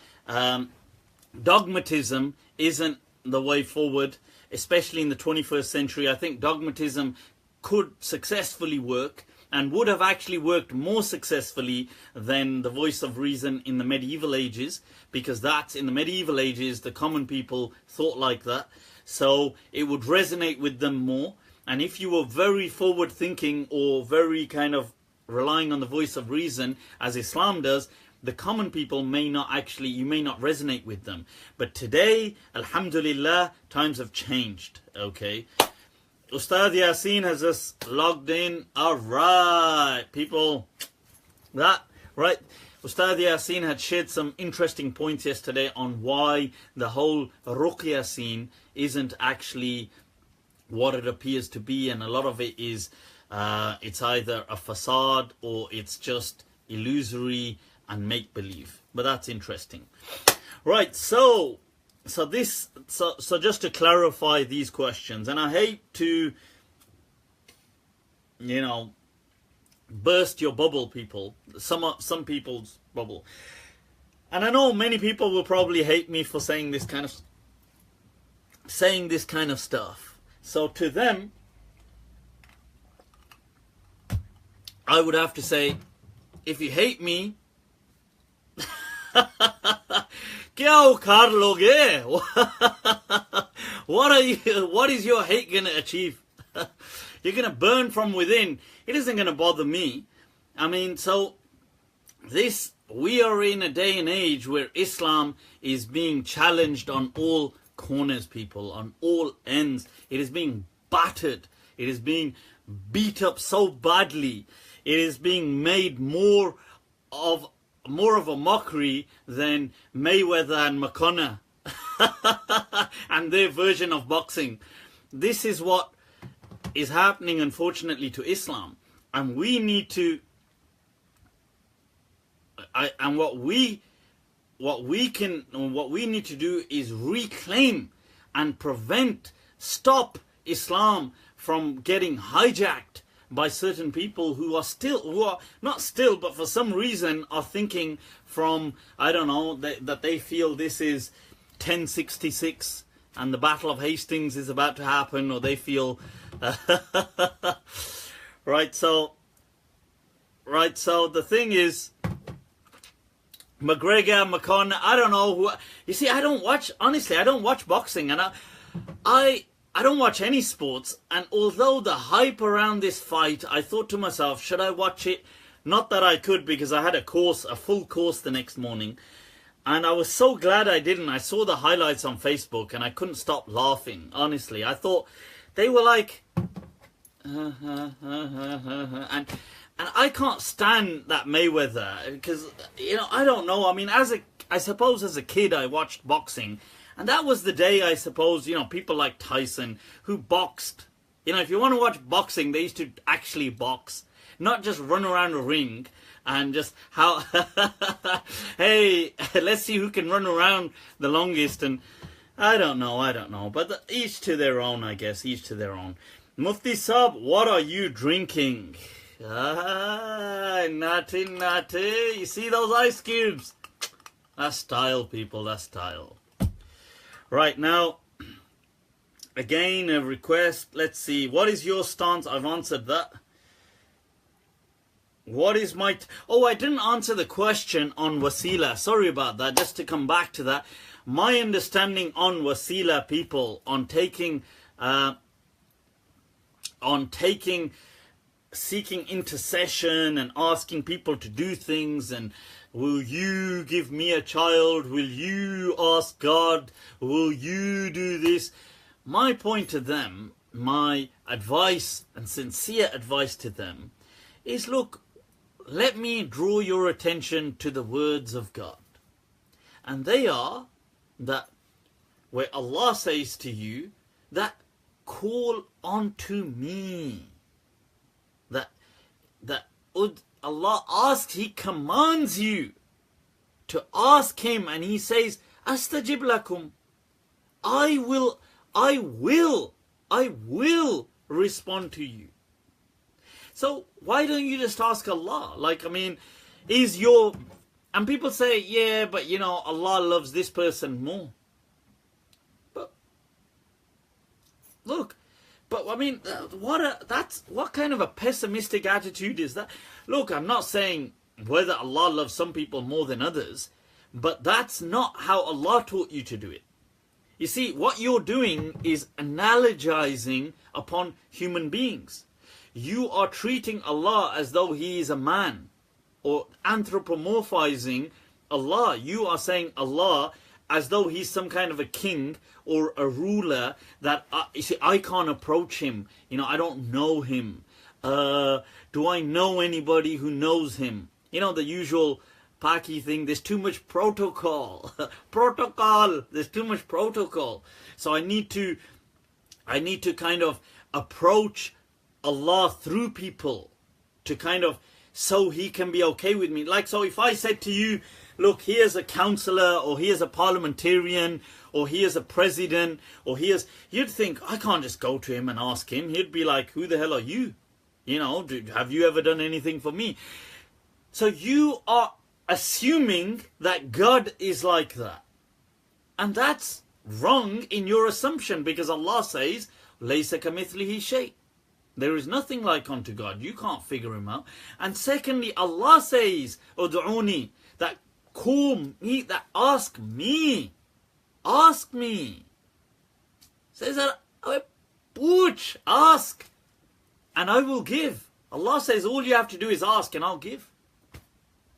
Dogmatism isn't the way forward, especially in the 21st century. I think dogmatism could successfully work and would have actually worked more successfully than the voice of reason in the medieval ages, because that's, in the medieval ages, the common people thought like that. So it would resonate with them more. And if you were very forward thinking or very kind of relying on the voice of reason, as Islam does, the common people may not actually, you may not resonate with them. But today, alhamdulillah, times have changed, okay? Ustad Yasin has just logged in. Alright, people. Right. Ustad Yasin had shared some interesting points yesterday on why the whole ruqya scene isn't actually what it appears to be. And a lot of it is, it's either a facade or it's just illusory and make-believe. But that's interesting. Right, so just to clarify these questions, and I hate to, you know, burst your bubble, people, some people's bubble. And I know many people will probably hate me for saying this kind of stuff. So to them, I would have to say, if you hate me, what is your hate going to achieve? You're going to burn from within. It isn't going to bother me. I mean, so we are in a day and age where Islam is being challenged on all corners, people, on all ends. It is being battered. It is being beat up so badly. It is being made more of a mockery than Mayweather and McConnor. and their version of boxing. This is what is happening, unfortunately, to Islam. And we need to, what we need to do is reclaim and stop Islam from getting hijacked by certain people who are not still, but for some reason are thinking from, I don't know, that they feel this is 1066 and the Battle of Hastings is about to happen, or they feel right. So the thing is, McGregor, McConnor, I don't know who. You see, I don't watch boxing, and I don't watch any sports. And although the hype around this fight, I thought to myself, should I watch it? Not that I could, because I had a full course the next morning. And I was so glad I didn't. I saw the highlights on Facebook and I couldn't stop laughing, honestly. I thought they were like, and I can't stand that Mayweather, because, I don't know. I mean, I suppose as a kid I watched boxing, and that was the day, I suppose, people like Tyson who boxed. If you want to watch boxing, they used to actually box, not just run around a ring and just hey, let's see who can run around the longest. And I don't know, but each to their own, I guess, each to their own. Mufti Sahab, what are you drinking? Natty. You see those ice cubes? That's style, people, that's style. Right, now, again, a request. Let's see, what is your stance? I've answered that. What is my... I didn't answer the question on Waseelah. Sorry about that. Just to come back to that. My understanding on Waseelah, people, on seeking intercession and asking people to do things, and will you give me a child? Will you ask God? Will you do this? My point to them, my advice and sincere advice to them is, look, let me draw your attention to the words of God. And they are that where Allah says to you that call unto me. That Allah asks, He commands you to ask Him, and He says, Astajib lakum. I will respond to you. So why don't you just ask Allah? And people say, yeah, but Allah loves this person more. But look, what kind of a pessimistic attitude is that? Look, I'm not saying whether Allah loves some people more than others, but that's not how Allah taught you to do it. You see, what you're doing is analogizing upon human beings. You are treating Allah as though He is a man, or anthropomorphizing Allah. You are saying Allah as though He's some kind of a king or a ruler that, you see, I can't approach Him. I don't know Him. Do I know anybody who knows Him? The usual Paki thing, there's too much protocol. There's too much protocol. So I need to kind of approach Allah through people to kind of, so He can be okay with me. So if I said to you, look, here's a councillor, or here's a parliamentarian, or here's a president, or you'd think, I can't just go to him and ask him. He'd be like, who the hell are you? Have you ever done anything for me? So you are assuming that God is like that. And that's wrong in your assumption, because Allah says, Laysa kamithlihi shay. There is nothing like unto God. You can't figure Him out. And secondly, Allah says, Ud'uni, that call me, that ask me. Ask me. Says that, ask, and I will give. Allah says all you have to do is ask and I'll give.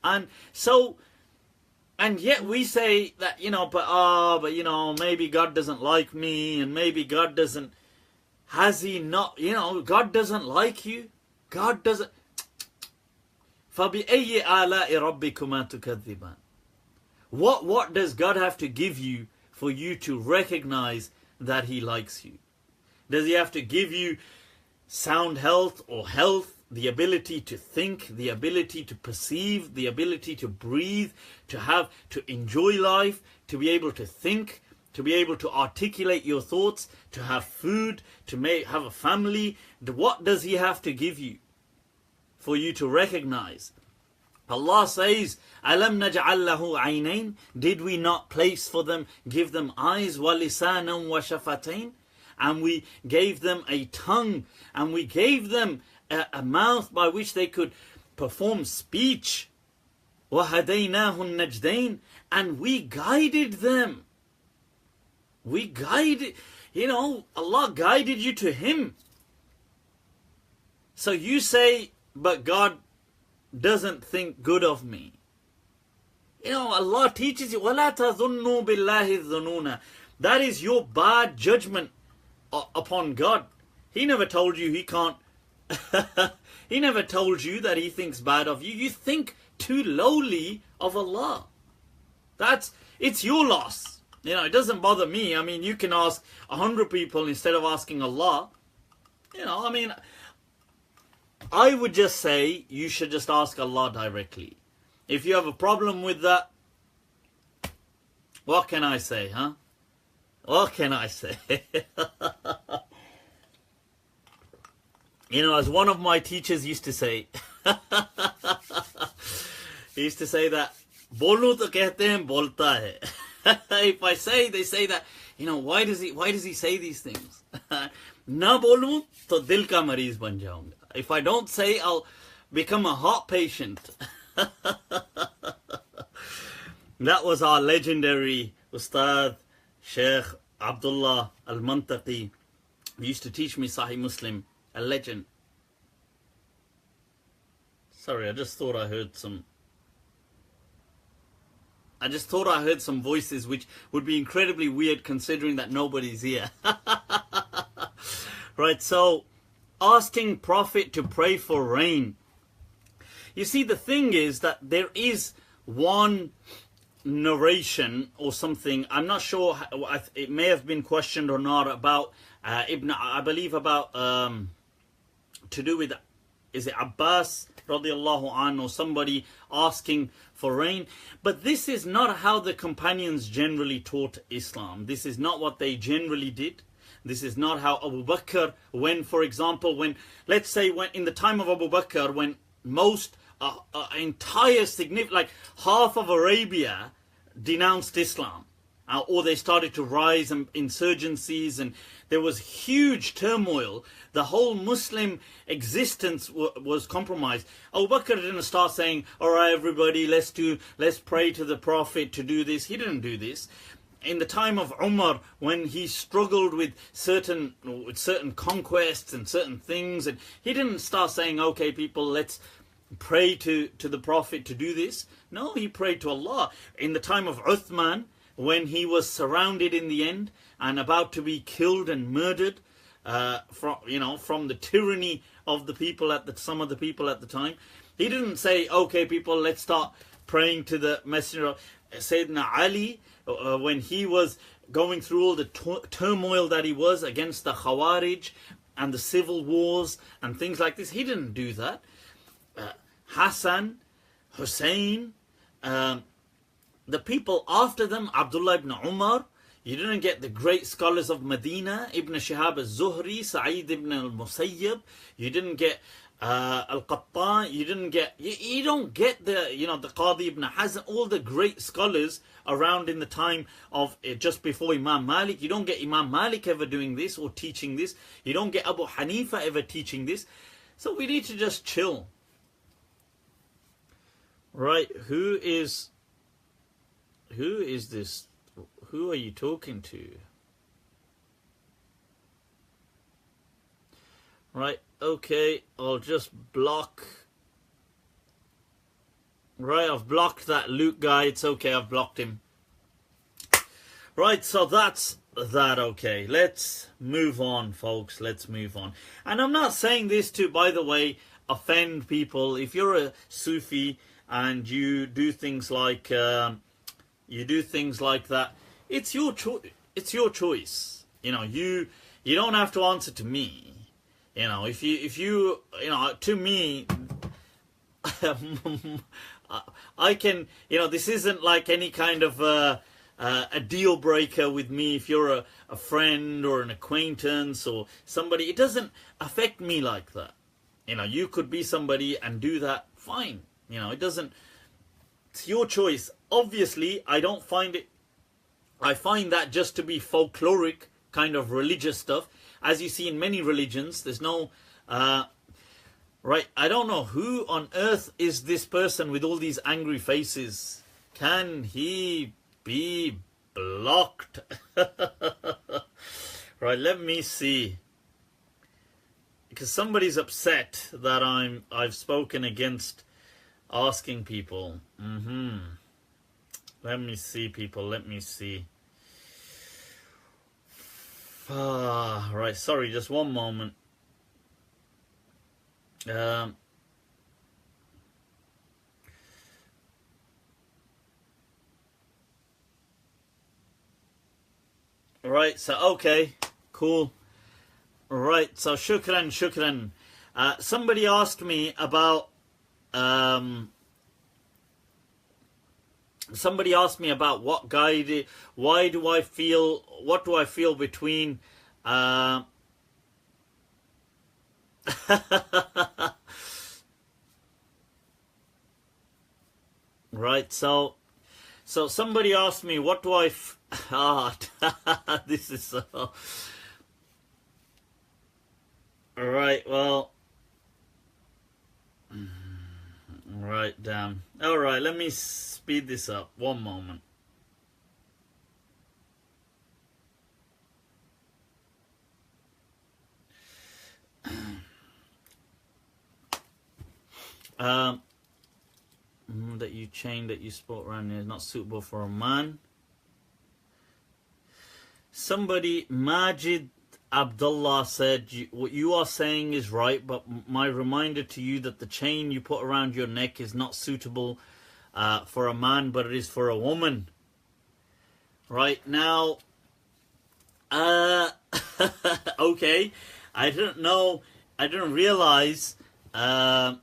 And so, and yet we say that, maybe God doesn't like me, and maybe God doesn't, has He not, God doesn't like you. God doesn't. What does God have to give you for you to recognize that He likes you? Does He have to give you sound health or health, the ability to think, the ability to perceive, the ability to breathe, to enjoy life, to be able to think, to be able to articulate your thoughts, to have food, to have a family? What does He have to give you for you to recognize? Allah says, Alam naj'al lahu aynayn? Did we not place for them, give them eyes, wa lisanan wa shafatain? And we gave them a tongue, and we gave them a mouth by which they could perform speech. Wa hadaynahu najdain, and we guided them. We guided, Allah guided you to Him. So you say, but God doesn't think good of me. Allah teaches you, وَلَا تَظُنُّوا بِاللَّهِ الظُّنُونَ. That is your bad judgment upon God. He never told you He can't. He never told you that He thinks bad of you. You think too lowly of Allah. It's your loss. It doesn't bother me. I mean, you can ask 100 people instead of asking Allah. I would just say you should just ask Allah directly. If you have a problem with that, what can I say, huh? What can I say? As one of my teachers used to say, he used to say that, "Bolu to kehte hain, bolta hai." If I say, they say that, why does he say these things? Na bolu to dil ka mareez ban jaunga. If I don't say, I'll become a heart patient. That was our legendary Ustad Sheikh Abdullah Al-Mantaqi. He used to teach me Sahih Muslim, a legend. Sorry, I just thought I heard some voices which would be incredibly weird considering that nobody's here. Right, so asking Prophet to pray for rain. You see, the thing is that there is one narration or something, I'm not sure, it may have been questioned or not, about I believe about to do with, is it Abbas radiallahu anhu, or somebody asking for rain. But this is not how the companions generally taught Islam. This is not what they generally did. This is not how Abu Bakr, for example, let's say in the time of Abu Bakr, when most entire significant, like half of Arabia denounced Islam, or they started to rise and insurgencies, and there was huge turmoil. The whole Muslim existence was compromised. Abu Bakr didn't start saying, all right, everybody, let's pray to the Prophet to do this. He didn't do this. In the time of Umar, when he struggled with certain conquests and certain things, and he didn't start saying, okay, people, let's pray to the Prophet to do this. No, he prayed to Allah. In the time of Uthman, when he was surrounded in the end and about to be killed and murdered from the tyranny of the people some of the people at the time, he didn't say, okay, people, let's start praying to the Messenger of Sayyidina Ali, when he was going through all the turmoil that he was against the Khawarij and the civil wars and things like this. He didn't do that. Hassan, Hussein, the people after them, Abdullah ibn Umar. You didn't get the great scholars of Medina, Ibn Shihab al-Zuhri, Sa'id ibn al-Musayyib. You didn't get Al-Qattan. You don't get the Qadi ibn Hazm, all the great scholars around in the time of just before Imam Malik. You don't get Imam Malik ever doing this or teaching this. You don't get Abu Hanifa ever teaching this. So we need to just chill. Right, who is this? Who are you talking to? Right, okay, I'll just block. Right, I've blocked that Luke guy. It's okay, I've blocked him. Right, so that's that. Okay, let's move on, folks. Let's move on. And I'm not saying this to, by the way, offend people. If you're a Sufi and you do things like that, it's your choice. It's your choice. You know, you don't have to answer to me. You know, if you to me, I can. You know, this isn't like any kind of a deal breaker with me. If you're a friend or an acquaintance or somebody, it doesn't affect me like that. You know, you could be somebody and do that. Fine. You know, it doesn't. It's your choice. Obviously, I don't find it. I find that just to be folkloric kind of religious stuff, as you see in many religions. There's no right. I don't know who on earth is this person with all these angry faces. Can he be blocked? Right. Let me see. Because somebody's upset that I've spoken against asking people. Let me see, people. Let me see. Right. Sorry, just one moment. Right. So okay. Cool. Right. So shukran. Somebody asked me about. Somebody asked me about what guide. What do I feel between? Right. So somebody asked me what do I. This is so. Right. Well. Right, damn. Alright, let me speed this up. One moment. That you chain that you sport around here is not suitable for a man. Somebody, Majid Abdullah said, what you are saying is right, but my reminder to you that the chain you put around your neck is not suitable for a man, but it is for a woman. Right now, okay, I didn't know, I didn't realize that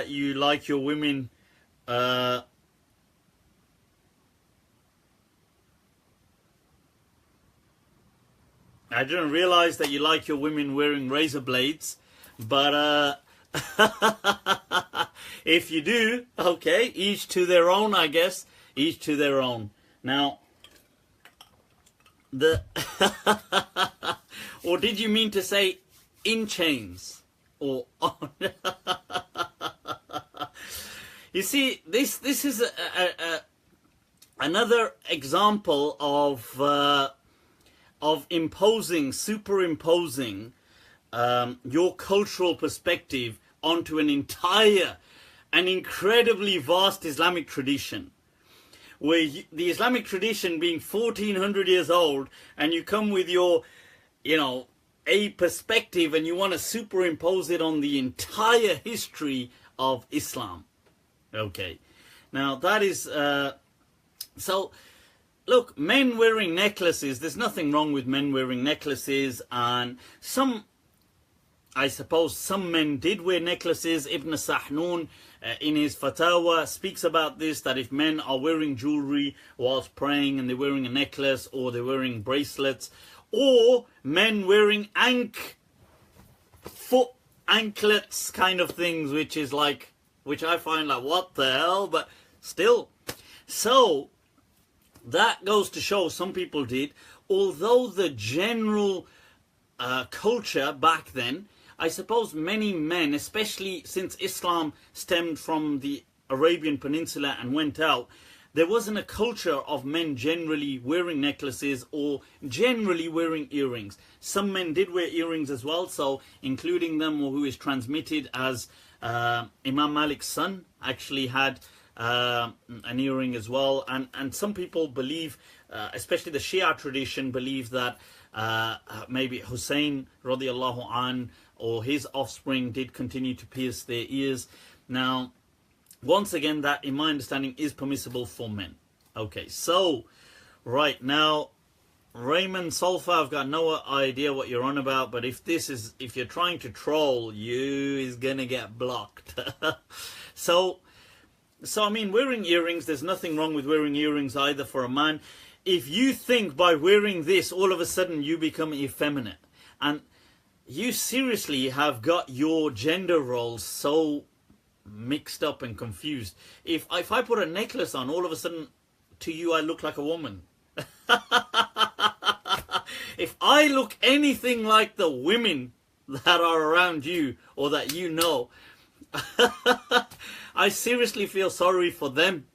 you like your women I didn't realize that you like your women wearing razor blades, but if you do, okay, each to their own, I guess. Each to their own. Now, or did you mean to say in chains? Or on? You see, this is another example of superimposing your cultural perspective onto an incredibly vast Islamic tradition, where the Islamic tradition being 1400 years old, and you come with your, a perspective and you want to superimpose it on the entire history of Islam. Okay, now that is, so, look, men wearing necklaces, there's nothing wrong with men wearing necklaces, and I suppose some men did wear necklaces. Ibn Sahnun in his Fatawa speaks about this, that if men are wearing jewelry whilst praying and they're wearing a necklace or they're wearing bracelets, or men wearing foot anklets kind of things, which I find like, what the hell, but still. So that goes to show some people did, although the general culture back then, I suppose many men, especially since Islam stemmed from the Arabian Peninsula and went out, there wasn't a culture of men generally wearing necklaces or generally wearing earrings. Some men did wear earrings as well, so including them, who is transmitted as Imam Malik's son actually had an earring as well, and some people believe, especially the Shia tradition, believe that maybe Hussein radiallahu an or his offspring did continue to pierce their ears. Now, once again, that in my understanding is permissible for men. Okay, so right now, Raymond Solfa, I've got no idea what you're on about, but if you're trying to troll, you is gonna get blocked. So I mean, wearing earrings, there's nothing wrong with wearing earrings either for a man. If you think by wearing this, all of a sudden you become effeminate, and you seriously have got your gender roles so mixed up and confused. If I put a necklace on, all of a sudden to you I look like a woman. If I look anything like the women that are around you or that you know, I seriously feel sorry for them.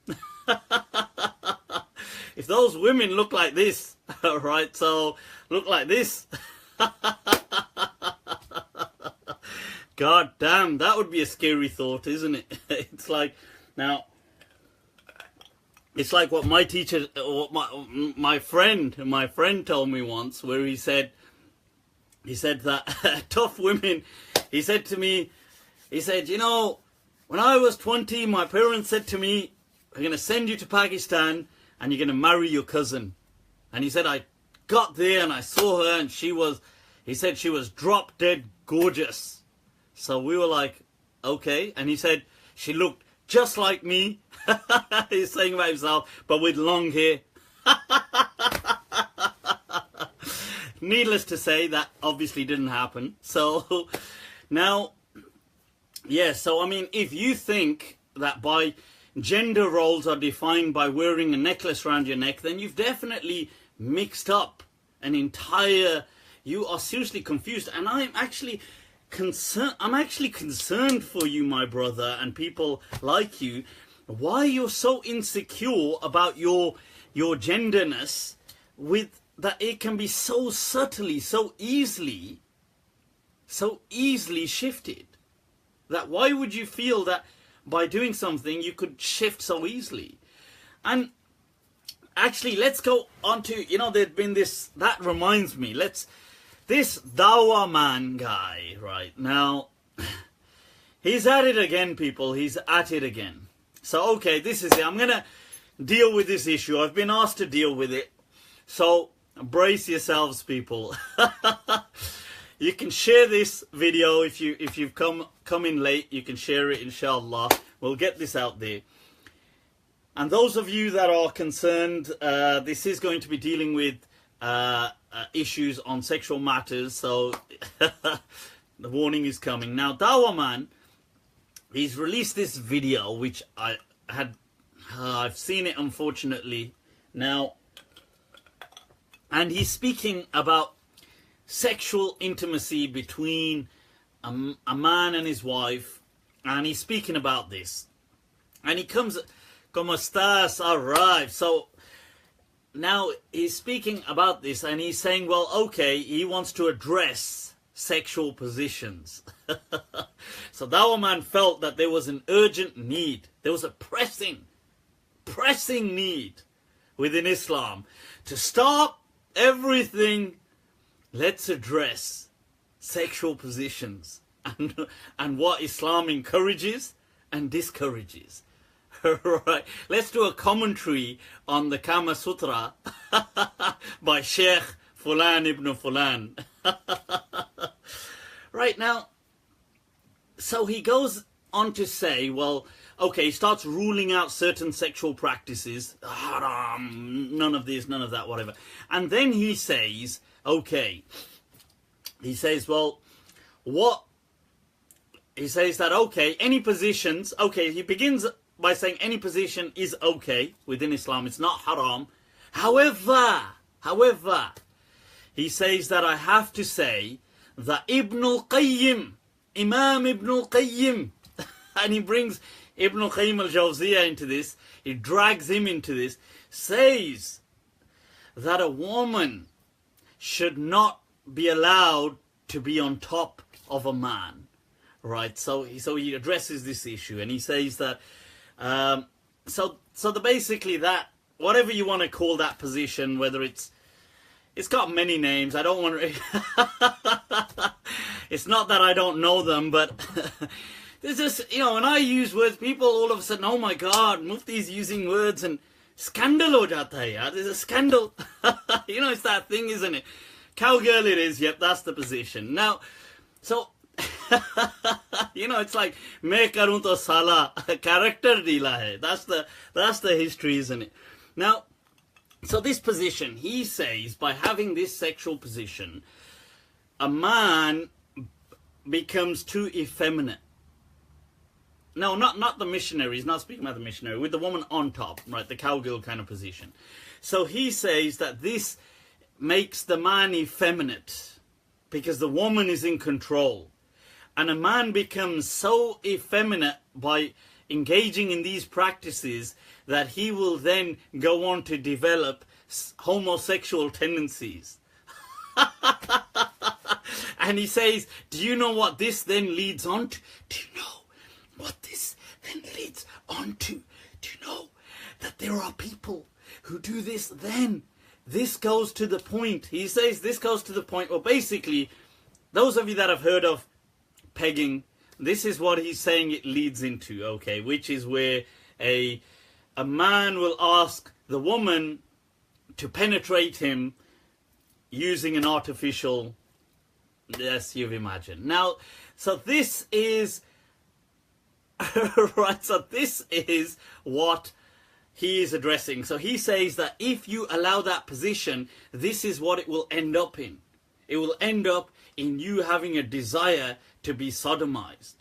If those women look like this, right, so look like this. God damn, that would be a scary thought, isn't it? It's like, now, it's like what my teacher, what my friend told me once, where he said that tough women, he said to me, he said, you know, when I was 20, my parents said to me, we're going to send you to Pakistan and you're going to marry your cousin. And he said, I got there and I saw her and he said she was drop dead gorgeous. So we were like, okay. And he said, she looked just like me. He's saying about himself, but with long hair. Needless to say, that obviously didn't happen. So now, yeah, so I mean, if you think that by gender roles are defined by wearing a necklace around your neck, then you've definitely mixed up an entire, you are seriously confused. And I'm actually concerned for you, my brother, and people like you, why you're so insecure about your genderness, with that it can be so subtly, so easily shifted. That why would you feel that by doing something you could shift so easily? And actually, let's go on to, you know, there's been this, that reminds me, this Dawah man guy, right, now, he's at it again, people, he's at it again. So, okay, this is it, I'm going to deal with this issue, I've been asked to deal with it, so brace yourselves, people. You can share this video if you've come in late, you can share it, inshallah, we'll get this out there. And those of you that are concerned, this is going to be dealing with issues on sexual matters, so the warning is coming. Now, Dawah man, he's released this video, which I've seen it, unfortunately, now, and he's speaking about sexual intimacy between a man and his wife, and he's speaking about this, and he comes, como estás, alright, so now he's speaking about this, and he's saying, well, okay, he wants to address sexual positions. So Dawah man felt that there was an urgent need, there was a pressing need within Islam to stop everything. Let's address sexual positions and what Islam encourages and discourages. Right, let's do a commentary on the Kama Sutra by Sheikh Fulan ibn Fulan. Right, now, so he goes on to say, well, okay, he starts ruling out certain sexual practices, haram, none of this, none of that, whatever. And then he says, okay, he says, well, what? He says that, okay, any positions, okay, he begins by saying any position is okay within Islam, it's not haram. However, he says that I have to say that Ibn al-Qayyim, Imam Ibn al-Qayyim, and he brings Ibn al-Qayyim al-Jawziyah into this, he drags him into this, says that a woman should not be allowed to be on top of a man, right? So he addresses this issue, and he says that so basically that, whatever you want to call that position, whether it's got many names, I don't want to, it's not that I don't know them, but there's just, you know, when I use words, people all of a sudden, oh my God, Mufti's using words, and Scandal ho jata hai yaar. There's a scandal. You know, it's that thing, isn't it? Cowgirl it is. Yep, that's the position. Now, so, you know, it's like, main karun to sala, character deela hai. That's the history, isn't it? Now, so this position, he says, by having this sexual position, a man becomes too effeminate. No, not the missionary. He's not speaking about the missionary. With the woman on top, right? The cowgirl kind of position. So he says that this makes the man effeminate because the woman is in control. And a man becomes so effeminate by engaging in these practices that he will then go on to develop homosexual tendencies. And he says, do you know what this then leads on to? Do you know what this then leads on to? Do you know that there are people who do this then? This goes to the point. He says this goes to the point. Well, basically, those of you that have heard of pegging, this is what he's saying it leads into, okay? Which is where a man will ask the woman to penetrate him using an artificial, yes, you've imagined. Now, so this is, right, so this is what he is addressing. So he says that if you allow that position, this is what it will end up in. It will end up in you having a desire to be sodomized.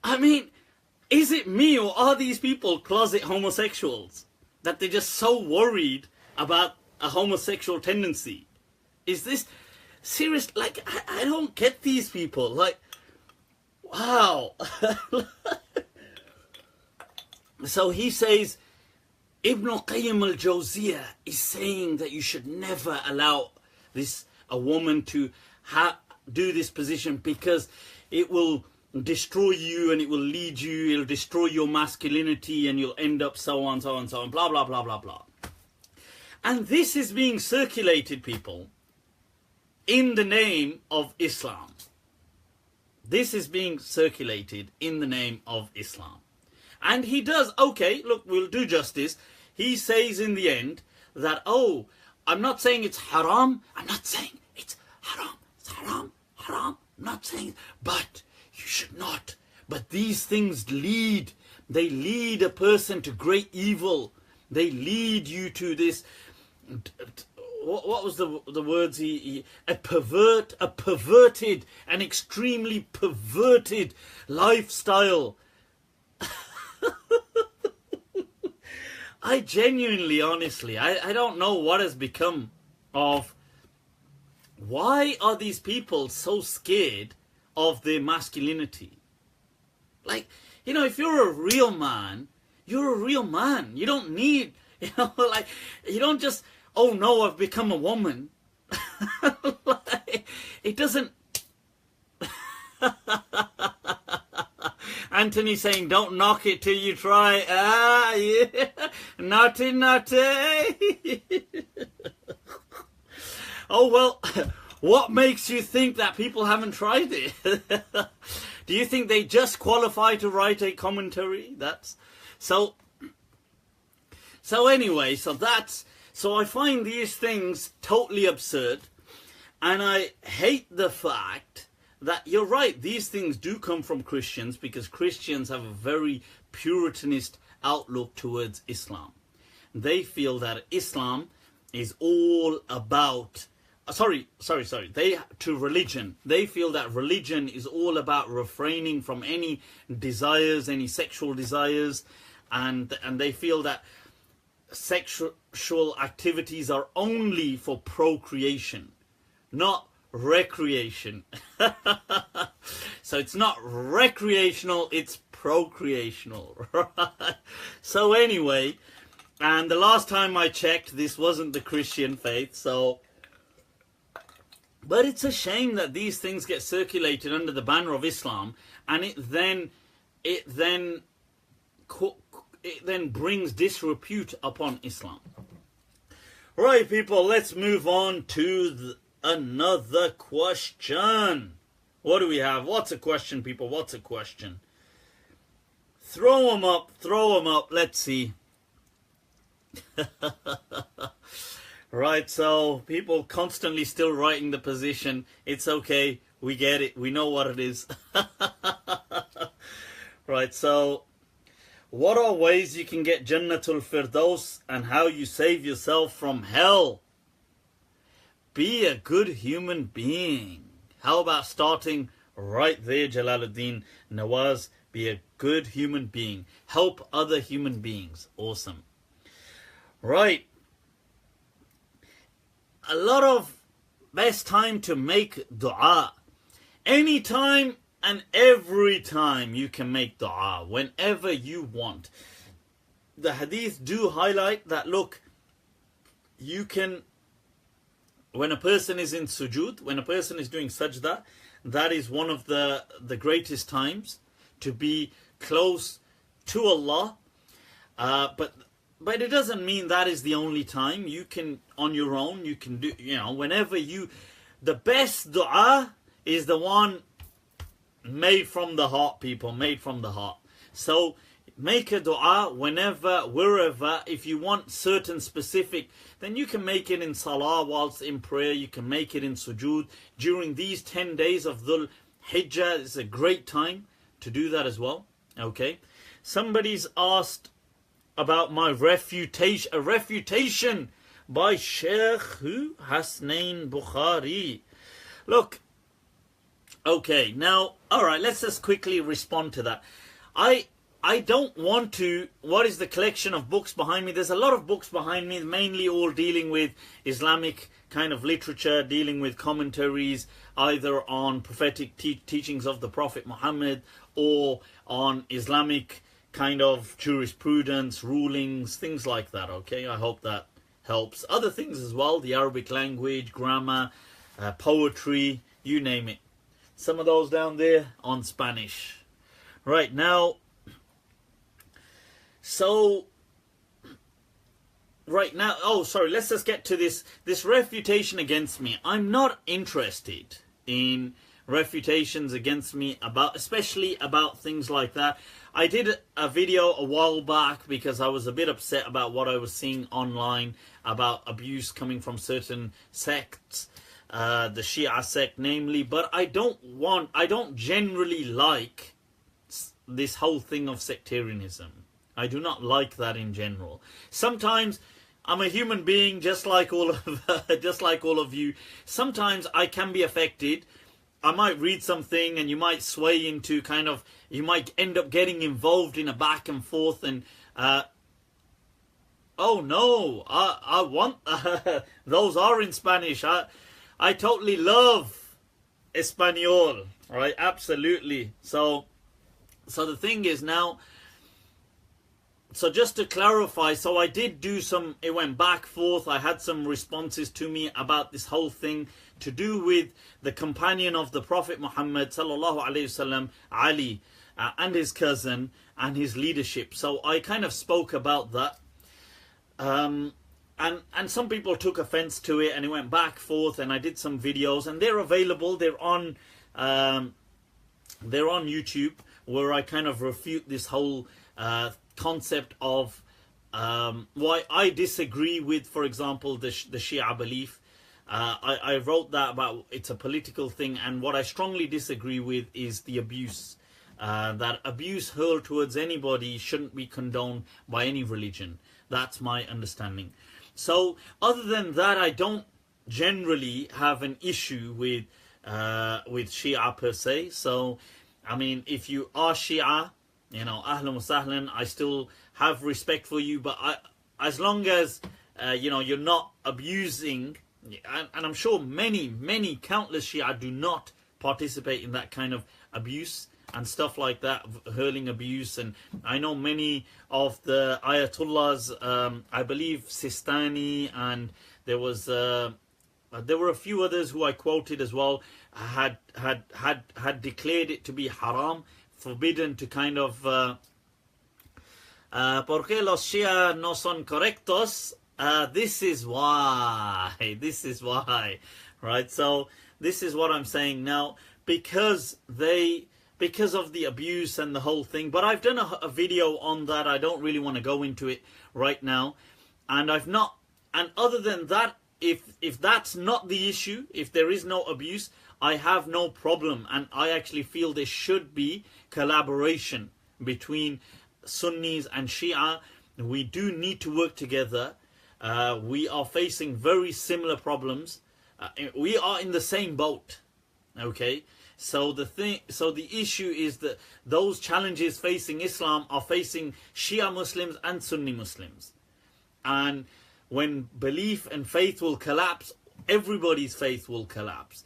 I mean, is it me or are these people closet homosexuals? That they're just so worried about a homosexual tendency? Is this serious? Like, I don't get these people. Like, wow. So he says, Ibn Qayyim al-Jawziyah is saying that you should never allow a woman to do this position because it will destroy you and it will lead you, it'll destroy your masculinity and you'll end up so on, so on, so on, blah, blah, blah, blah, blah. And this is being circulated, people, in the name of Islam. This is being circulated in the name of Islam. And he does, okay, look, we'll do justice. He says in the end that, oh, I'm not saying it's haram. I'm not saying it's haram. It's haram, haram. I'm not saying, but you should not. But these things they lead a person to great evil. They lead you to this, what was the words a perverted, an extremely perverted lifestyle. I genuinely, honestly, I don't know what has become of, why are these people so scared of their masculinity? Like, you know, if you're a real man, you're a real man. You don't need, you know, like, you don't just, oh no, I've become a woman. Like, it doesn't. Anthony saying, don't knock it till you try. Ah, yeah. Naughty, naughty. Oh, well, what makes you think that people haven't tried it? Do you think they just qualify to write a commentary? So anyway, so I find these things totally absurd. And I hate the fact that you're right, these things do come from Christians because Christians have a very Puritanist outlook towards Islam. They feel that Islam is all about, to religion. They feel that religion is all about refraining from any desires, any sexual desires, and they feel that sexual activities are only for procreation, not recreation. So it's not recreational, it's procreational. So anyway, and the last time I checked, this wasn't the Christian faith, so, but it's a shame that these things get circulated under the banner of Islam, and it then brings disrepute upon Islam. Right, people, let's move on to another question. What do we have? What's a question, people? What's a question? Throw them up. Throw them up. Let's see. Right, so people constantly still writing the position. It's okay. We get it. We know what it is. Right, so what are ways you can get Jannatul Firdaus and how you save yourself from hell? Be a good human being. How about starting right there, Jalaluddin Nawaz? Be a good human being. Help other human beings. Awesome. Right. A lot of best time to make dua. Anytime and every time you can make dua. Whenever you want. The hadith do highlight that, look, you can, when a person is in sujood, when a person is doing sajda, that is one of the greatest times to be close to Allah. But it doesn't mean that is the only time. You can, on your own, you can do, whenever you, the best dua is the one made from the heart, people, made from the heart. So make a dua whenever, wherever. If you want certain specific, then you can make it in salah whilst in prayer. You can make it in sujood. During these 10 days of dhul hijjah, it's a great time to do that as well. Okay. Somebody's asked about my refutation, a refutation by Syed Hasanain Bukhari. Look, okay, now, alright, let's just quickly respond to that. I don't want to, what is the collection of books behind me? There's a lot of books behind me, mainly all dealing with Islamic kind of literature, dealing with commentaries, either on prophetic teachings of the Prophet Muhammad or on Islamic kind of jurisprudence, rulings, things like that, okay? I hope that helps. Other things as well, the Arabic language, grammar, poetry, you name it. Some of those down there on Spanish. Right, now, so, right now, oh, sorry, let's just get to this refutation against me. I'm not interested in refutations against me, about, especially about things like that. I did a video a while back because I was a bit upset about what I was seeing online about abuse coming from certain sects, the Shia sect namely, but I don't generally like this whole thing of sectarianism. I do not like that in general. Sometimes I'm a human being just like all of you. Sometimes I can be affected. I might read something and you might sway into kind of, you might end up getting involved in a back and forth and, oh no, I want, those are in Spanish. I totally love Espanol, right? Absolutely. So the thing is now, so just to clarify, so I did do some, it went back forth. I had some responses to me about this whole thing to do with the companion of the Prophet Muhammad sallallahu alaihi wasallam, Ali, and his cousin and his leadership. So I kind of spoke about that, and some people took offense to it, and it went back forth. And I did some videos, and they're available. They're on YouTube, where I kind of refute this whole concept of why I disagree with, for example, the Shia belief. I wrote that about it's a political thing, and what I strongly disagree with is the abuse. That abuse hurled towards anybody shouldn't be condoned by any religion. That's my understanding. So other than that, I don't generally have an issue with Shia per se. So I mean, if you are Shia, ahlan wa sahlan, I still have respect for you, but as long as you're not abusing, and I'm sure many countless Shia do not participate in that kind of abuse and stuff like that, hurling abuse. And I know many of the Ayatollahs, I believe Sistani, and there were a few others who I quoted as well, had declared it to be haram, forbidden to kind of porque los Shia no son correctos. This is why, right? So this is what I'm saying now. because of the abuse and the whole thing. But I've done a video on that. I don't really want to go into it right now. And other than that, if that's not the issue, if there is no abuse, I have no problem. And I actually feel there should be collaboration between Sunnis and Shia. We do need to work together. We are facing very similar problems. We are in the same boat. Okay? So the issue is that those challenges facing Islam are facing Shia Muslims and Sunni Muslims. And when belief and faith will collapse, everybody's faith will collapse.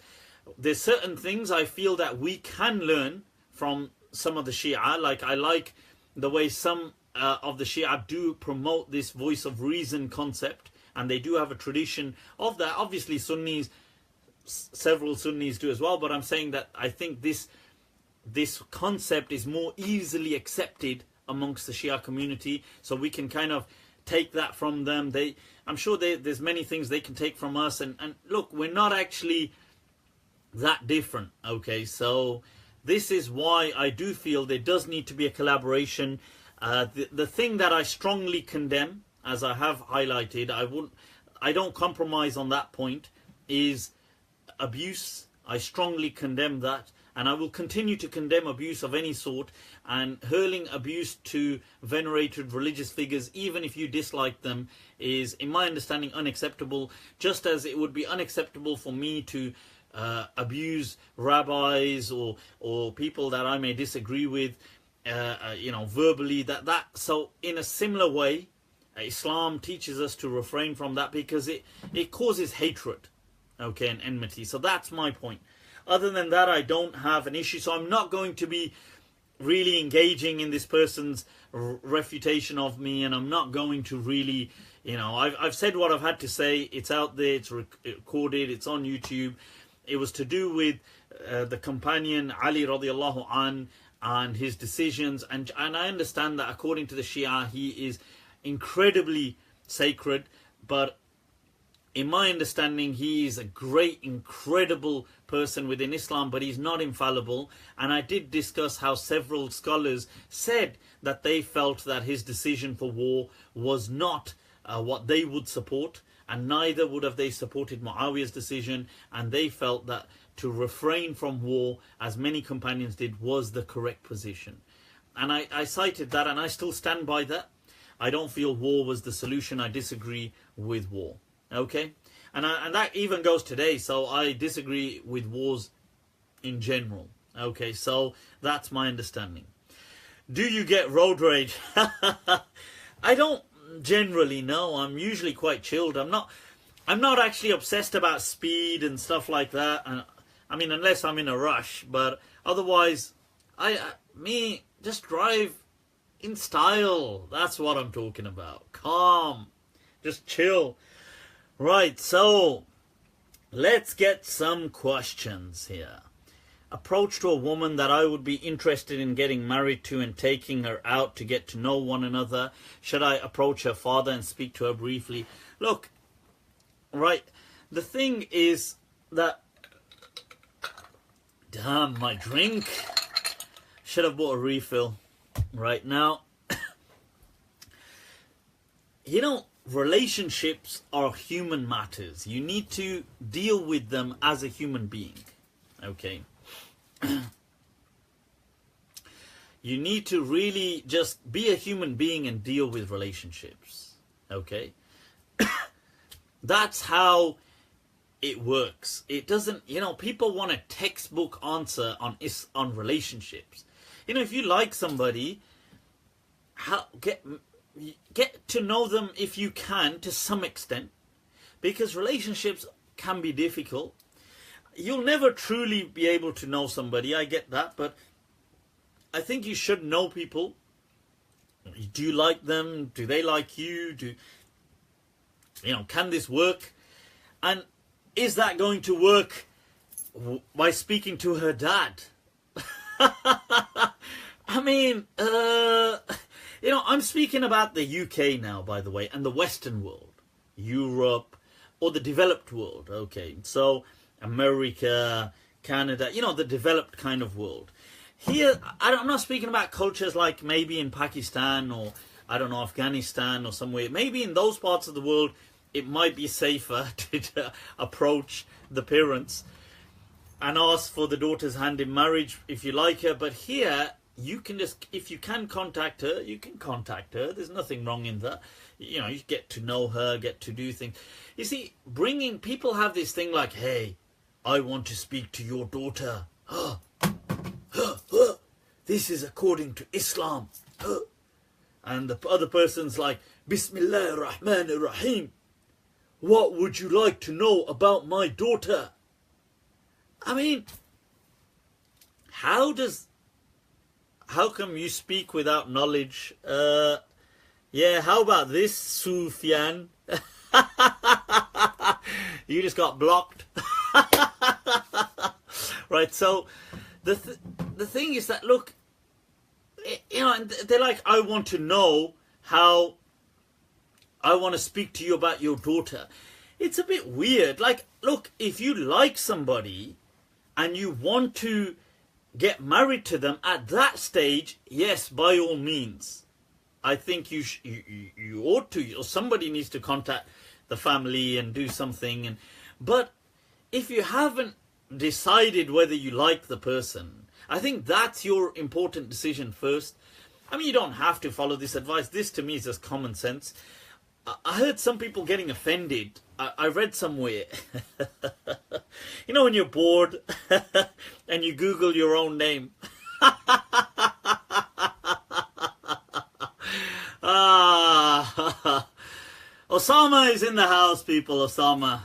There's certain things I feel that we can learn from some of the Shia. Like I like the way some of the Shia do promote this voice of reason concept, and they do have a tradition of that. Obviously Sunnis, several Sunnis do as well, but I'm saying that I think this concept is more easily accepted amongst the Shia community, so we can kind of take that from them. I'm sure there's many things they can take from us, and look, we're not actually that different. Okay, so this is why I do feel there does need to be a collaboration. The thing that I strongly condemn, as I have highlighted, I don't compromise on that point, is abuse. I strongly condemn that, and I will continue to condemn abuse of any sort, and hurling abuse to venerated religious figures, even if you dislike them, is, in my understanding, unacceptable. Just as it would be unacceptable for me to abuse rabbis or people that I may disagree with, verbally. So in a similar way, Islam teaches us to refrain from that, because it causes hatred, okay, and enmity. So that's my point. Other than that, I don't have an issue. So I'm not going to be really engaging in this person's refutation of me, and I'm not going to really, I've said what I've had to say. It's out there, it's recorded, it's on YouTube. It was to do with the companion Ali radiallahu an and his decisions, and I understand that according to the Shia he is incredibly sacred, but in my understanding he is a great, incredible person within Islam, but he's not infallible. And I did discuss how several scholars said that they felt that his decision for war was not what they would support, and neither would have they supported Muawiyah's decision, and they felt that to refrain from war, as many companions did, was the correct position. And I cited that, and I still stand by that. I don't feel war was the solution. I disagree with war. Okay? And that even goes today. So I disagree with wars in general. Okay? So that's my understanding. Do you get road rage? I don't generally know. I'm usually quite chilled. I'm not actually obsessed about speed and stuff like that. And I mean, unless I'm in a rush. But otherwise, me just drive in style. That's what I'm talking about. Calm. Just chill. Right, so let's get some questions here. Approach to a woman that I would be interested in getting married to and taking her out to get to know one another. Should I approach her father and speak to her briefly? Look, right, the thing is that... Damn, my drink. Should have bought a refill. Right now, relationships are human matters. You need to deal with them as a human being. Okay? You need to really just be a human being and deal with relationships. Okay? That's how it works. It doesn't, people want a textbook answer on relationships. If you like somebody, get to know them if you can, to some extent, because relationships can be difficult. You'll never truly be able to know somebody, I get that, but I think you should know people. Do you like them? Do they like you? Can this work? And is that going to work by speaking to her dad? I mean, I'm speaking about the UK now, by the way, and the Western world, Europe, or the developed world. Okay, so America, Canada, you know, the developed kind of world. Here, I'm not speaking about cultures like maybe in Pakistan or, I don't know, Afghanistan or somewhere. Maybe in those parts of the world, it might be safer to approach the parents and ask for the daughter's hand in marriage if you like her. But here, you can just, if you can contact her, you can contact her. There's nothing wrong in that. You know, you get to know her, get to do things. You see, people have this thing like, hey, I want to speak to your daughter. This is according to Islam. And the other person's like, Bismillah ar-Rahman ar-Rahim. What would you like to know about my daughter? I mean, how come you speak without knowledge? Yeah, how about this, Sufyan? You just got blocked. Right, so the thing is that, look, you know, and they're like, I want to know how, I want to speak to you about your daughter. It's a bit weird. Like, look, if you like somebody and you want to get married to them at that stage, yes, by all means. I think you ought to, or somebody needs to contact the family and do something. But if you haven't decided whether you like the person, I think that's your important decision first. I mean, you don't have to follow this advice. This to me is just common sense. I heard some people getting offended. I read somewhere, you know, when you're bored and you Google your own name. Osama is in the house, people. Osama.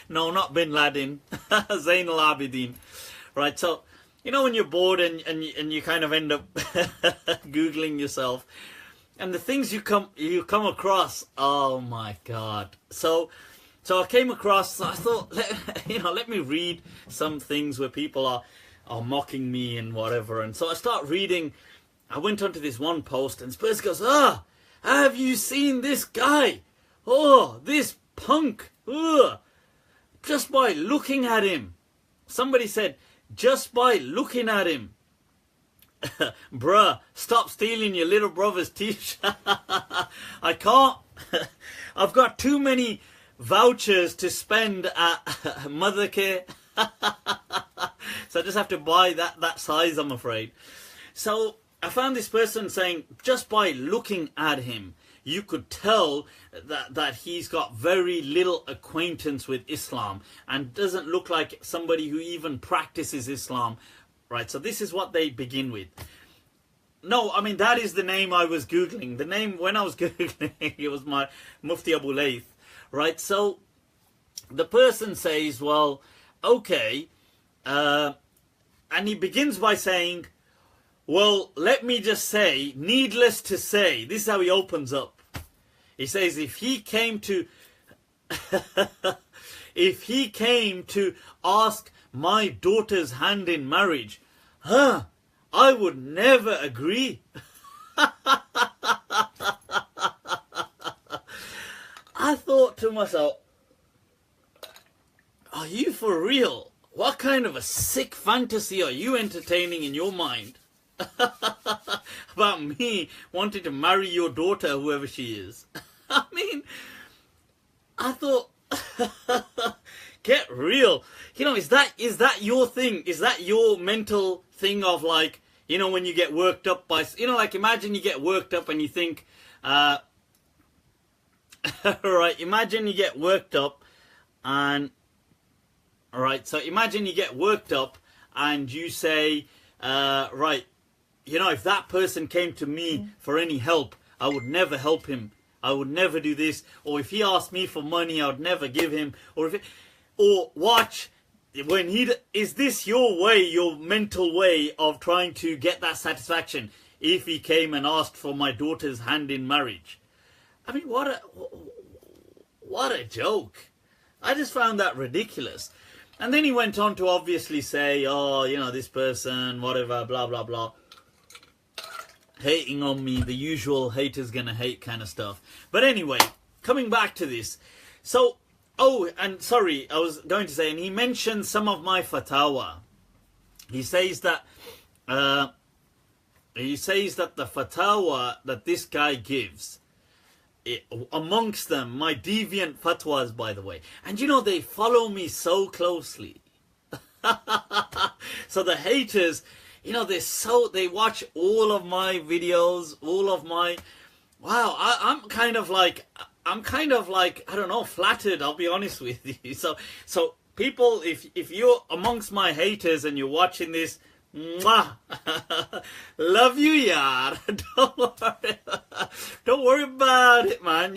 No, not Bin Laden. Zain al-Abidin. Right, so, you know, when you're bored and you kind of end up Googling yourself, and the things you come across, oh my God. So I came across, I thought, let me read some things where people are mocking me and whatever. And so I start reading. I went onto this one post and Spurs goes, have you seen this guy? Oh, this punk. Just by looking at him. Somebody said, just by looking at him. Bruh, stop stealing your little brother's t-shirt. I can't. I've got too many vouchers to spend at mother care. So I just have to buy that size, I'm afraid. So I found this person saying, just by looking at him, you could tell that he's got very little acquaintance with Islam and doesn't look like somebody who even practices Islam. Right, so this is what they begin with. No, I mean, that is the name I was Googling. The name, when I was Googling, it was my Mufti Abu Layth. Right, so the person says, well, okay. And he begins by saying, well, let me just say, needless to say, this is how he opens up. He says, if he came to ask my daughter's hand in marriage, I would never agree. I thought to myself, are you for real? What kind of a sick fantasy are you entertaining in your mind about me wanting to marry your daughter, whoever she is? I mean, I thought, get real. You know, is that your thing? Is that your mental thing of, like, you know, when you get worked up by, you know, like, imagine you get worked up and you think, right, imagine you get worked up and, alright, so imagine you get worked up and you say, right, you know, if that person came to me for any help, I would never help him. I would never do this. Or if he asked me for money, I would never give him. Or watch, when is this your way, your mental way of trying to get that satisfaction? If he came and asked for my daughter's hand in marriage. I mean, what a joke. I just found that ridiculous. And then he went on to obviously say, oh, you know, this person, whatever, blah, blah, blah. Hating on me, the usual haters gonna hate kind of stuff. But anyway, coming back to this. So, oh, and sorry, I was going to say, and he mentioned some of my fatwa. he says that the fatwa that this guy gives, amongst them, my deviant fatwas, by the way, and you know, they follow me so closely. So the haters, you know, they watch all of my videos, all of my, wow, I'm kind of like, I don't know, flattered, I'll be honest with you. So people, if you're amongst my haters and you're watching this, mwah, love you, yar. Don't worry about it, man.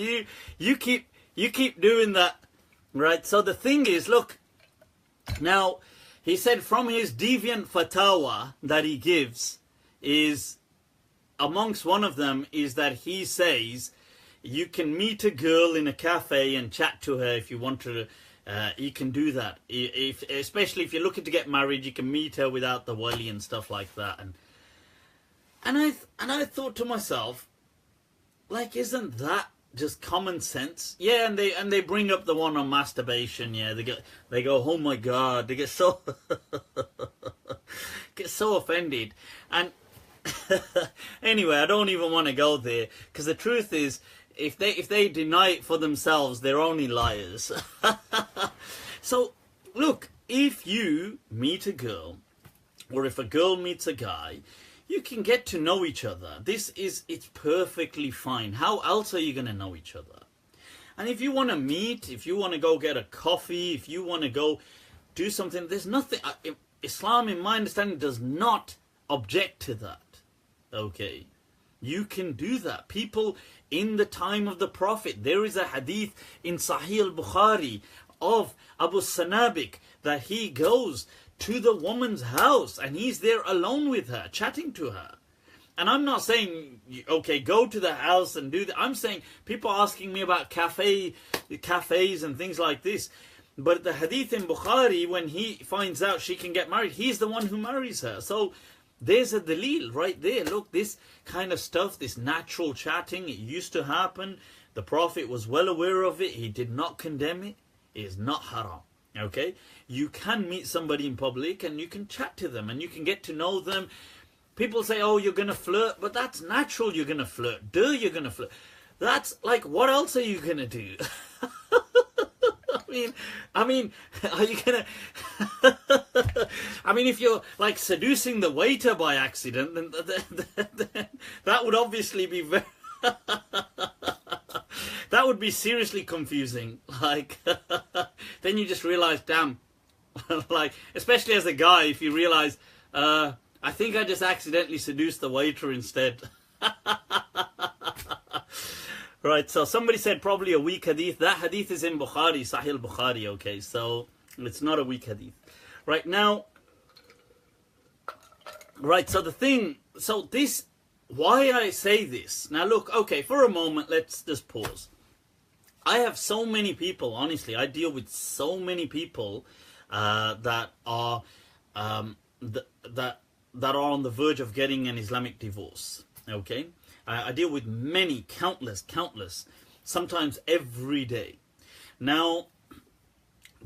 You keep doing that, right? So the thing is, look, now he said from his deviant fatwa that he gives is, amongst one of them is that he says you can meet a girl in a cafe and chat to her if you want to. You can do that. Especially if you're looking to get married, you can meet her without the wali and stuff like that. And I thought to myself, like, isn't that just common sense? Yeah, and they bring up the one on masturbation. Yeah, they go, oh my God, they get so offended. And anyway, I don't even want to go there, because the truth is, if they deny it for themselves, they're only liars. So look, if you meet a girl, or if a girl meets a guy, you can get to know each other. It's perfectly fine. How else are you going to know each other? And if you want to meet, if you want to go get a coffee, if you want to go do something, there's nothing. Islam, in my understanding, does not object to that. Okay, you can do that. People in the time of the Prophet, there is a hadith in Sahih Bukhari of Abu Sanabik that he goes to the woman's house and he's there alone with her, chatting to her. And I'm not saying, okay, go to the house and do that. I'm saying, people asking me about cafes and things like this. But the hadith in Bukhari, when he finds out she can get married, he's the one who marries her. So there's a dalil right there. Look, this kind of stuff, this natural chatting, it used to happen. The Prophet was well aware of it. He did not condemn it. It is not haram. Okay? You can meet somebody in public and you can chat to them and you can get to know them. People say, oh, you're going to flirt. But that's natural, you're going to flirt. Duh, you're going to flirt. That's like, what else are you going to do? I mean, are you going to... I mean, if you're like seducing the waiter by accident, then that would obviously be very... that would be seriously confusing. Like, then you just realize, damn, like, especially as a guy, if you realize, I think I just accidentally seduced the waiter instead. Right, so somebody said probably a weak hadith. That hadith is in Bukhari, Sahih Bukhari, okay, so it's not a weak hadith. Right, now, right, so the thing, so this, why I say this, now look, okay, for a moment, let's just pause. I have so many people, honestly, I deal with so many people that are that are on the verge of getting an Islamic divorce, okay? I deal with many, countless, sometimes every day. Now,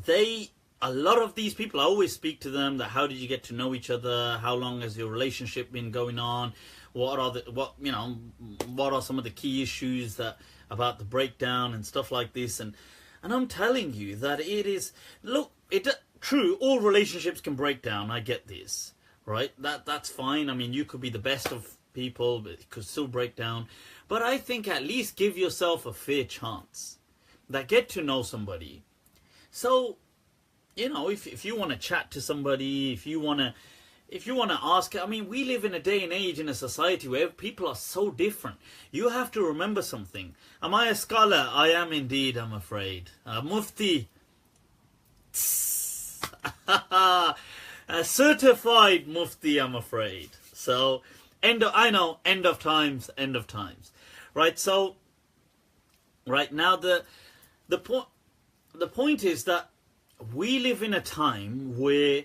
a lot of these people, I always speak to them that how did you get to know each other? How long has your relationship been going on? What are some of the key issues about the breakdown and stuff like this? And I'm telling you that it is, look, true, all relationships can break down. I get this, right? That's fine. I mean, you could be the best of people, but it could still break down. But I think at least give yourself a fair chance. That get to know somebody. So, you know, if you want to chat to somebody, if you want to ask, I mean, we live in a day and age in a society where people are so different. You have to remember something. Am I a scholar? I am indeed, I'm afraid. Mufti. A certified Mufti, I'm afraid. So, end of times. Right, so, right now, the point is that we live in a time where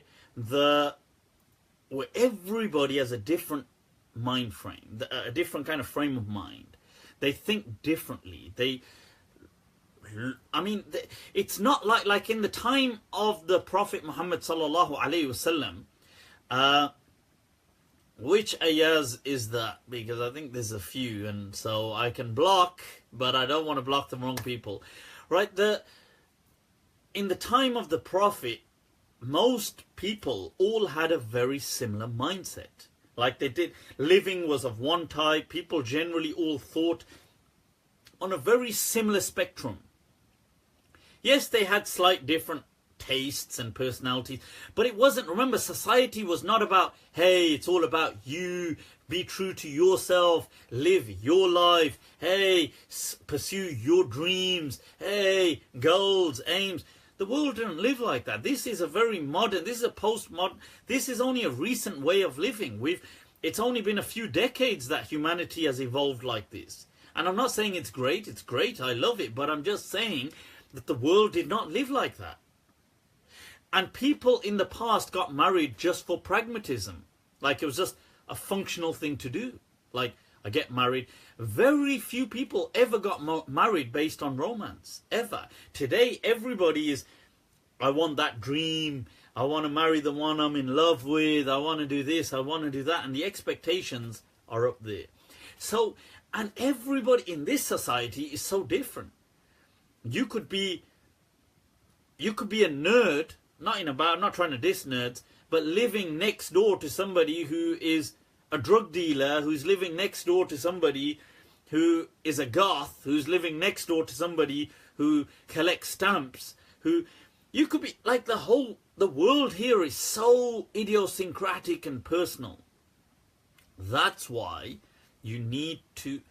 everybody has a different mind frame, a different kind of frame of mind. They think differently. It's not like in the time of the Prophet Muhammad sallallahu alaihi wasallam. Which ayahs is that? Because I think there's a few, and so I can block, but I don't want to block the wrong people. Right? In the time of the Prophet, most people all had a very similar mindset. Like they did, living was of one type. People generally all thought on a very similar spectrum. Yes, they had slight different tastes and personalities, but it wasn't, remember, society was not about, hey, it's all about you, be true to yourself, live your life, hey, pursue your dreams, hey, goals, aims. The world didn't live like that. This is a very modern, this is a postmodern, this is only a recent way of living. It's only been a few decades that humanity has evolved like this. And I'm not saying it's great, I love it, but I'm just saying that the world did not live like that. And people in the past got married just for pragmatism. Like it was just a functional thing to do. Like, I get married. Very few people ever got married based on romance. Ever. Today, everybody is, I want that dream. I want to marry the one I'm in love with. I want to do this. I want to do that. And the expectations are up there. So, and everybody in this society is so different. You could be a nerd. I'm not trying to diss nerds, but living next door to somebody who is a drug dealer, who's living next door to somebody who is a goth, who's living next door to somebody who collects stamps, you could be like the world here is so idiosyncratic and personal. That's why you need to,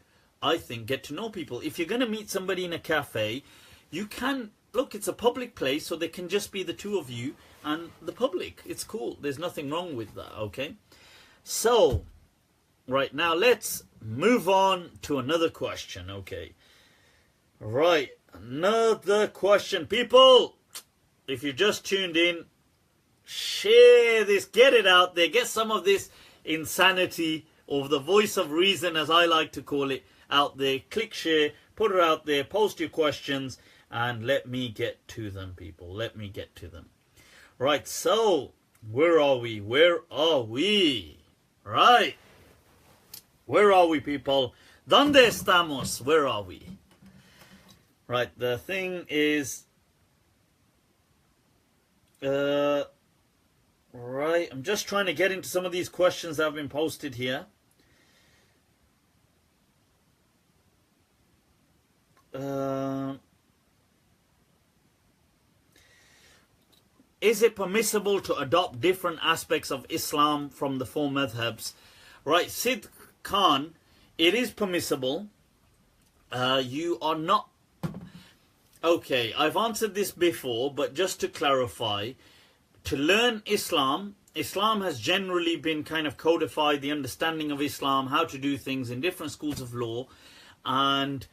I think, get to know people. If you're going to meet somebody in a cafe, you can, look, it's a public place, so there can just be the two of you and the public. It's cool. There's nothing wrong with that, okay? So, right now, let's move on to another question, okay? Right, another question. People, if you just tuned in, share this, get it out there, get some of this insanity, or the voice of reason, as I like to call it, out there. Click share, put it out there, post your questions, and let me get to them, people. Let me get to them. Right, so, where are we? Where are we? Right. Where are we, people? ¿Dónde estamos? Where are we? Right, the thing is... right, I'm just trying to get into some of these questions that have been posted here. Is it permissible to adopt different aspects of Islam from the four madhabs? Right, Sid Khan, it is permissible. You are not... Okay, I've answered this before, but just to clarify, to learn Islam, Islam has generally been kind of codified, the understanding of Islam, how to do things in different schools of law, and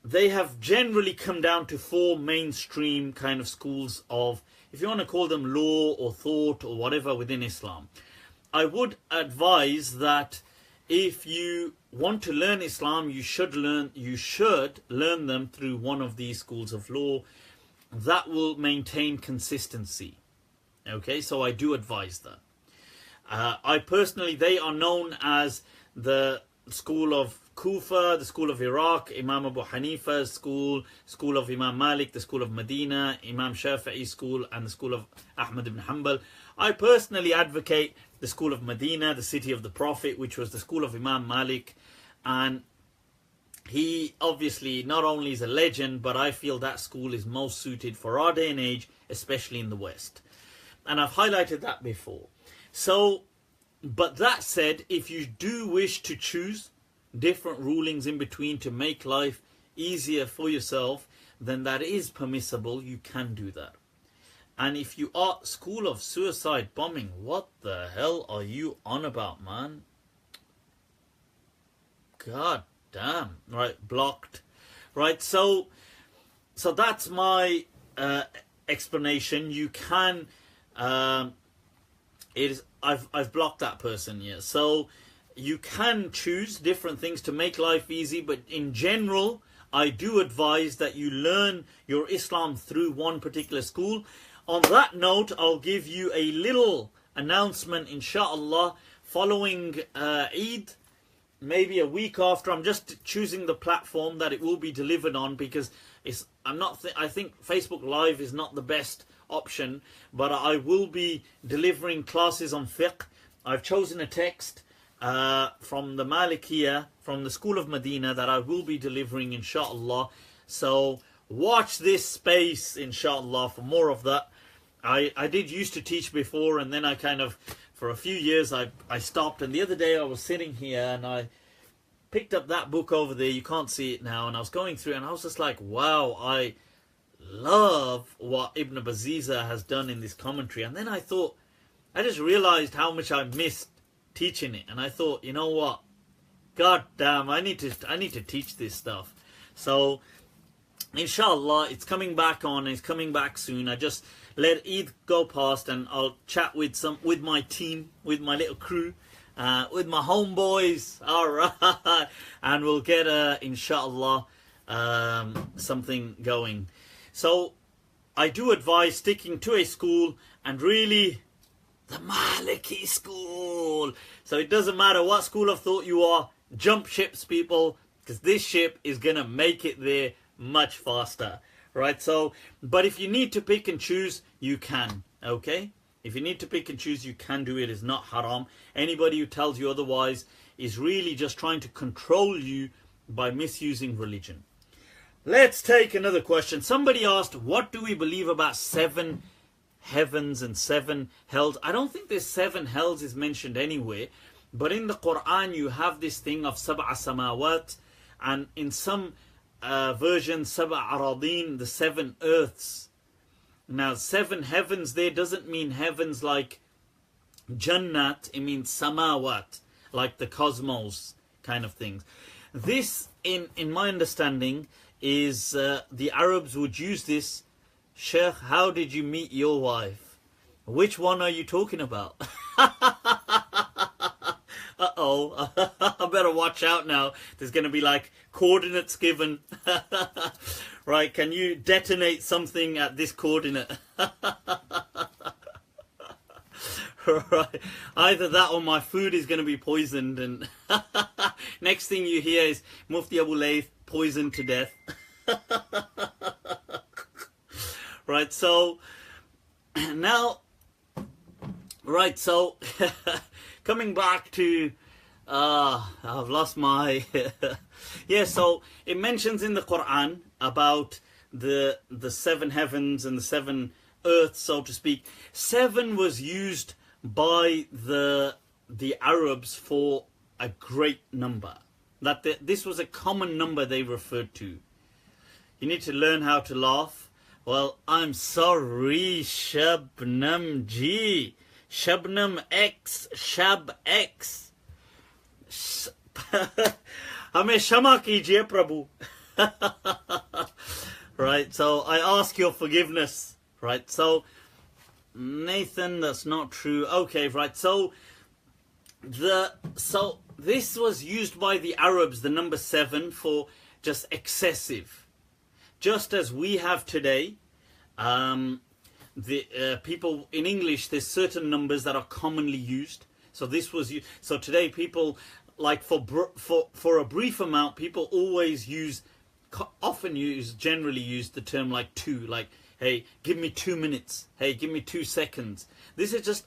they have generally come down to four mainstream kind of schools of, if you want to call them law or thought or whatever within Islam. I would advise that if you want to learn Islam, you should learn them through one of these schools of law. That will maintain consistency. Okay, so I do advise that. I personally, they are known as the school of Kufa, the school of Iraq, Imam Abu Hanifa's school of Imam Malik, the school of Medina, Imam Shafi'i's school, and the school of Ahmad ibn Hanbal. I personally advocate the school of Medina, the city of the Prophet, which was the school of Imam Malik. And he obviously not only is a legend, but I feel that school is most suited for our day and age, especially in the West. And I've highlighted that before. So, but that said, if you do wish to choose different rulings in between to make life easier for yourself, then that is permissible. You can do that. And if you are school of suicide bombing, what the hell are you on about, man? God damn. Right, blocked. Right, so that's my explanation. You can I've blocked that person, yeah. So you can choose different things to make life easy, but in general, I do advise that you learn your Islam through one particular school. On that note, I'll give you a little announcement, inshallah, following Eid, maybe a week after. I'm just choosing the platform that it will be delivered on, because I think Facebook Live is not the best option, but I will be delivering classes on fiqh. I've chosen a text from the Malikiyah, from the School of Medina, that I will be delivering, inshallah. So watch this space, inshallah, for more of that. I did used to teach before, and then I kind of, for a few years, I stopped. And the other day I was sitting here and I picked up that book over there. You can't see it now. And I was going through and I was just like, wow, I love what Ibn Baziza has done in this commentary. And then I thought, I just realized how much I missed teaching it. And I thought, you know what? God damn, I need to teach this stuff. So inshallah, it's coming back on. It's coming back soon. I just let Eid go past, and I'll chat with my team, with my little crew, with my homeboys. All right, and we'll get inshallah something going. So I do advise sticking to a school, and really the Maliki school. So it doesn't matter what school of thought you are, jump ships, people, because this ship is gonna make it there much faster. Right, so, but if you need to pick and choose, you can, okay? If you need to pick and choose, you can do it. It's not haram. Anybody who tells you otherwise is really just trying to control you by misusing religion. Let's take another question. Somebody asked, what do we believe about 7 heavens and 7 hells? I don't think there's 7 hells is mentioned anywhere, but in the Quran you have this thing of sab'a samawat, and in some version sab'a aradin, the 7 earths. Now 7 heavens there doesn't mean heavens like jannat, it means samawat, like the cosmos kind of things. This, in my understanding, is the Arabs would use this. Sheikh, how did you meet your wife? Which one are you talking about? Uh-oh, I better watch out now. There's going to be like coordinates given. Right, can you detonate something at this coordinate? Right, either that or my food is going to be poisoned, and next thing you hear is Mufti Abu Layth poisoned to death. Right, so now, right, so coming back to I've lost my yeah, so it mentions in the Quran about the 7 heavens and the 7 earths, so to speak. 7 was used by the Arabs for a great number. That this was a common number they referred to. You need to learn how to laugh. Well, I'm sorry, Shabnam G. Shabnam X. Shab X. Hame Shama kijiye Prabhu. Right, so I ask your forgiveness. Right, so Nathan, that's not true. Okay, right, so this was used by the Arabs, the number 7, for just excessive. Just as we have today, people in English, there's certain numbers that are commonly used. So this was used. So today, people like for a brief amount, people always generally use the term like 2, like, hey, give me 2 minutes. Hey, give me 2 seconds. This is just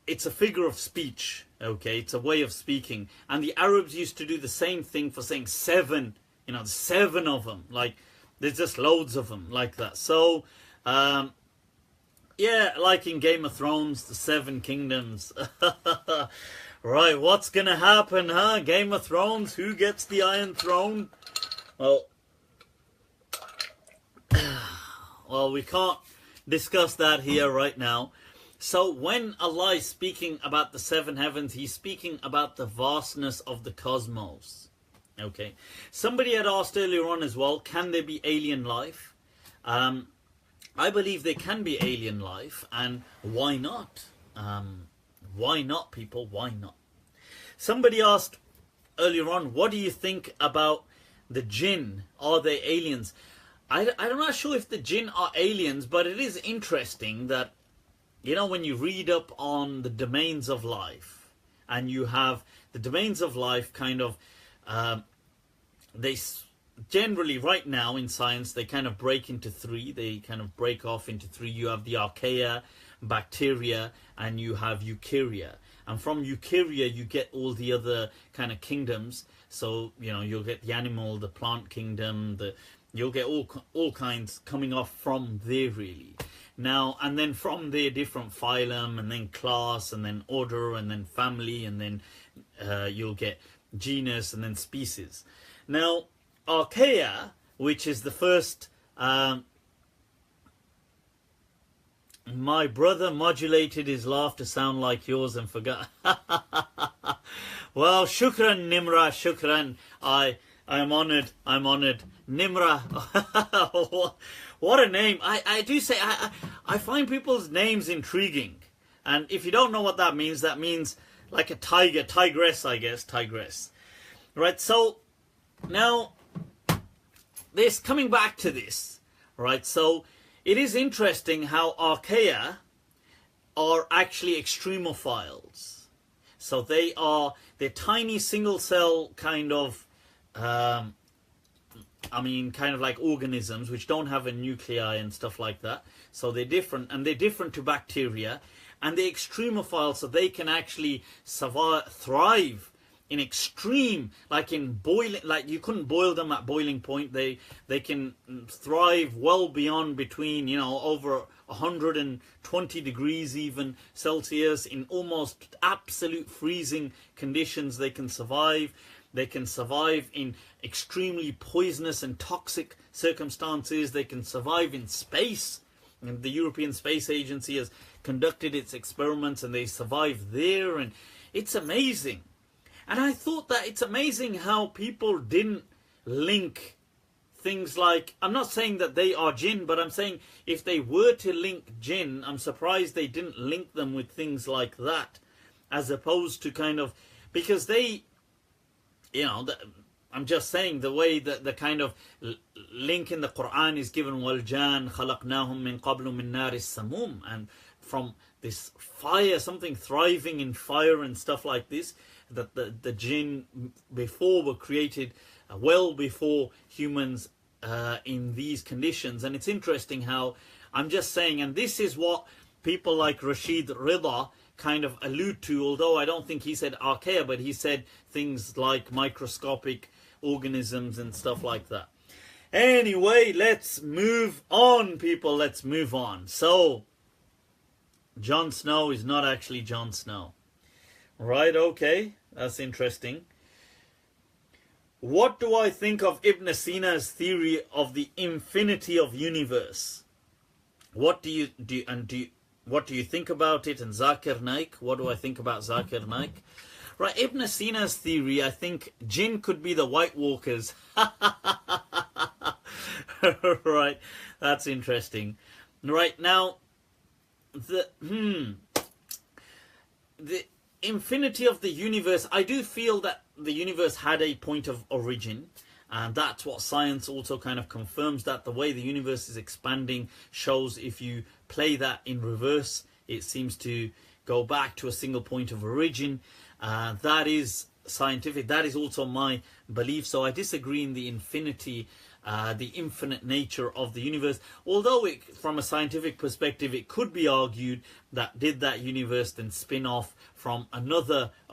it's a figure of speech. Okay, it's a way of speaking. And the Arabs used to do the same thing for saying 7. 7 of them. Like, there's just loads of them like that. So, yeah, like in Game of Thrones, the 7 kingdoms. Right, what's gonna happen, huh? Game of Thrones, who gets the Iron Throne? Well, we can't discuss that here right now. So when Allah is speaking about the 7 heavens, He's speaking about the vastness of the cosmos. Okay. Somebody had asked earlier on as well, can there be alien life? I believe there can be alien life, and why not? Why not, people? Why not? Somebody asked earlier on, what do you think about the jinn? Are they aliens? I'm not sure if the jinn are aliens, but it is interesting that you know, when you read up on the domains of life, and you have the domains of life kind of, they generally right now in science, they kind of break into three. They kind of break off into three. You have the archaea, bacteria, and you have eukarya. And from eukarya, you get all the other kind of kingdoms. So, you know, you'll get the animal, the plant kingdom, you'll get all kinds coming off from there, really. Now, and then from there, different phylum, and then class, and then order, and then family, and then you'll get genus, and then species. Now, archaea, which is the first... my brother modulated his laugh to sound like yours and forgot. Well, shukran, Nimra, shukran. I am honoured. I'm honoured. Nimra. What a name. I do say, I find people's names intriguing. And if you don't know what that means like a tiger, tigress, I guess, tigress. Right, so now, this, coming back to this, right, so it is interesting how archaea are actually extremophiles. So they're tiny single cell kind of, kind of like organisms which don't have a nuclei and stuff like that. So they're different, and they're different to bacteria, and they're extremophiles, so they can actually thrive in extreme, like in boiling, like you couldn't boil them at boiling point. They can thrive well beyond, between, you know, over 120 degrees even Celsius, in almost absolute freezing conditions. They can survive. They can survive in extremely poisonous and toxic circumstances. They can survive in space. And the European Space Agency has conducted its experiments, and they survive there, and it's amazing. And I thought that it's amazing how people didn't link things like, I'm not saying that they are jinn, but I'm saying if they were to link jinn, I'm surprised they didn't link them with things like that, as opposed to kind of, because they, you know, I'm just saying the way that the kind of link in the Quran is given, وَالْجَانَ خَلَقْنَاهُمْ مِنْ قَبْلُ مِنْ نَارِ السَّمُومِ, and from this fire, something thriving in fire and stuff like this, that the jinn before were created well before humans in these conditions. And it's interesting how, I'm just saying, and this is what people like Rashid Rida kind of allude to, although I don't think he said archaea, but he said things like microscopic organisms and stuff like that. Anyway, let's move on, people. Let's move on. So, Jon Snow is not actually Jon Snow. Right, okay, that's interesting. What do I think of Ibn Sina's theory of the infinity of universe? What do you think about it? And Zakir Naik, what do I think about Zakir Naik? Right, Ibn Sina's theory, I think jinn could be the White Walkers. Right, that's interesting. Right, now, the infinity of the universe, I do feel that the universe had a point of origin, and that's what science also kind of confirms, that the way the universe is expanding shows, if you play that in reverse, it seems to go back to a single point of origin. That is scientific. That is also my belief. So I disagree in the infinity, the infinite nature of the universe. Although from a scientific perspective, it could be argued that did that universe then spin off from a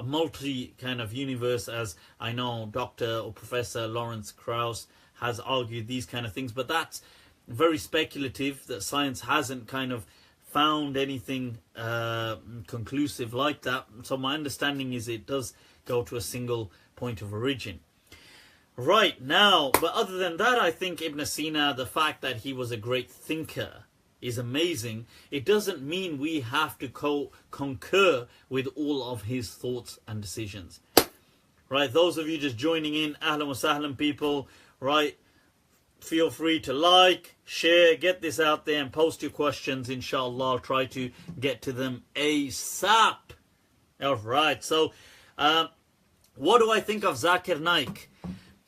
multi kind of universe, as I know Dr. or Professor Lawrence Krauss has argued these kind of things. But that's very speculative, that science hasn't kind of found anything conclusive like that. So my understanding is it does go to a single point of origin. Right, now, but other than that, I think Ibn Sina, the fact that he was a great thinker is amazing. It doesn't mean we have to concur with all of his thoughts and decisions. Right, those of you just joining in, ahlan wa sahlan, people, right, feel free to like, share, get this out there, and post your questions. Inshallah, I'll try to get to them ASAP. Alright, so, what do I think of Zakir Naik?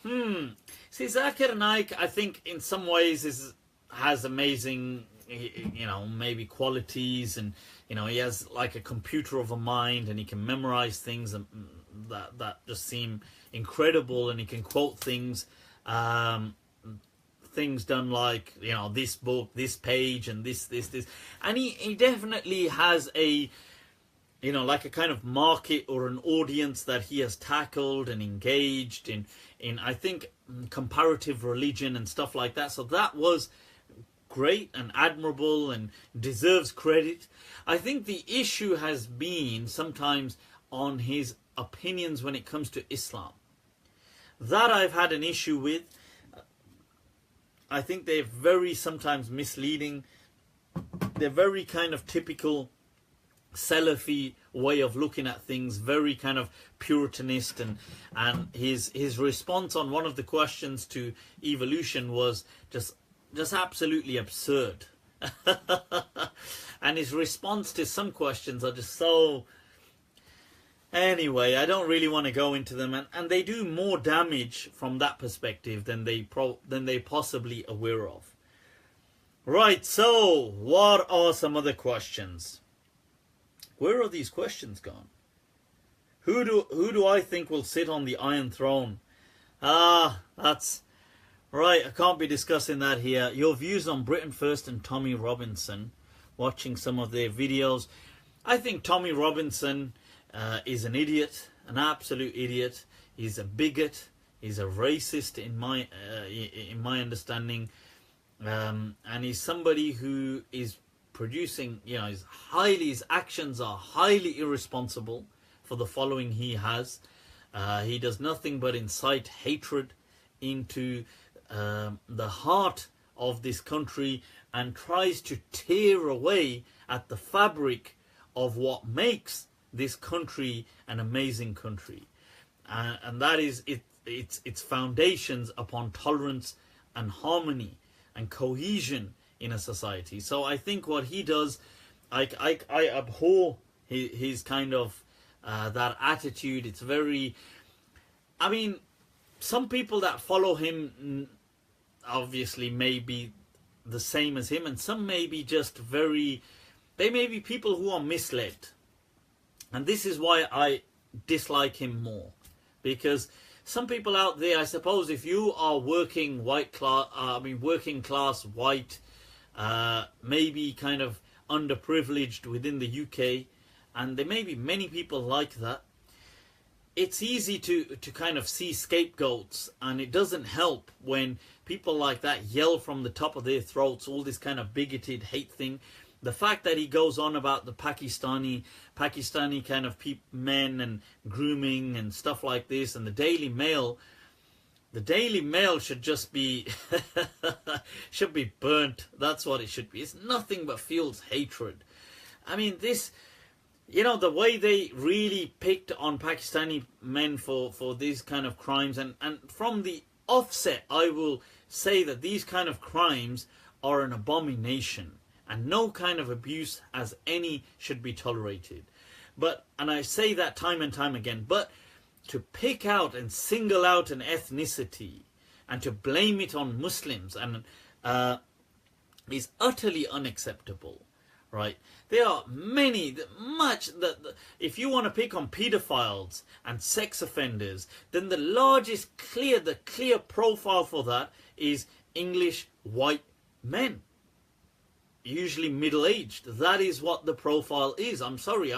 See, Zakir Naik, I think in some ways has amazing maybe qualities, and he has like a computer of a mind, and he can memorize things that just seem incredible, and he can quote things, things done like this book, this page, and this, and he definitely has a like a kind of market or an audience that he has tackled and engaged in I think comparative religion and stuff like that. So that was great and admirable and deserves credit. I think the issue has been sometimes on his opinions when it comes to Islam. That I've had an issue with. I think they're very sometimes misleading. They're very kind of typical Salafi way of looking at things, very kind of Puritanist, and his response on one of the questions to evolution was just absolutely absurd. And his response to some questions are just so... Anyway, I don't really want to go into them, and they do more damage from that perspective than they possibly aware of. Right, so what are some other questions? Where are these questions gone? Who do I think will sit on the Iron Throne? That's right. I can't be discussing that here. Your views on Britain First and Tommy Robinson. Watching some of their videos, I think Tommy Robinson is an idiot, an absolute idiot. He's a bigot. He's a racist in my understanding, and he's somebody who is producing, his actions are highly irresponsible for the following he has. He does nothing but incite hatred into the heart of this country, and tries to tear away at the fabric of what makes this country an amazing country, and that is its foundations upon tolerance and harmony and cohesion in a society. So I think what he does, I abhor his kind of that attitude. It's very, some people that follow him obviously may be the same as him, and some may be just they may be people who are misled. And this is why I dislike him more, because some people out there, I suppose, if you are working class white, maybe kind of underprivileged within the UK, and there may be many people like that, it's easy to kind of see scapegoats, and it doesn't help when people like that yell from the top of their throats all this kind of bigoted hate thing. The fact that he goes on about the Pakistani kind of men and grooming and stuff like this, and the Daily Mail should just be should be burnt. That's what it should be. It's nothing but fuels hatred. This, the way they really picked on Pakistani men for these kind of crimes, and from the offset, I will say that these kind of crimes are an abomination, and no kind of abuse as any should be tolerated. And I say that time and time again, but to pick out and single out an ethnicity and to blame it on Muslims is utterly unacceptable, right? There are if you want to pick on pedophiles and sex offenders, then the clear profile for that is English white men. Usually middle-aged. That is what the profile is. I'm sorry,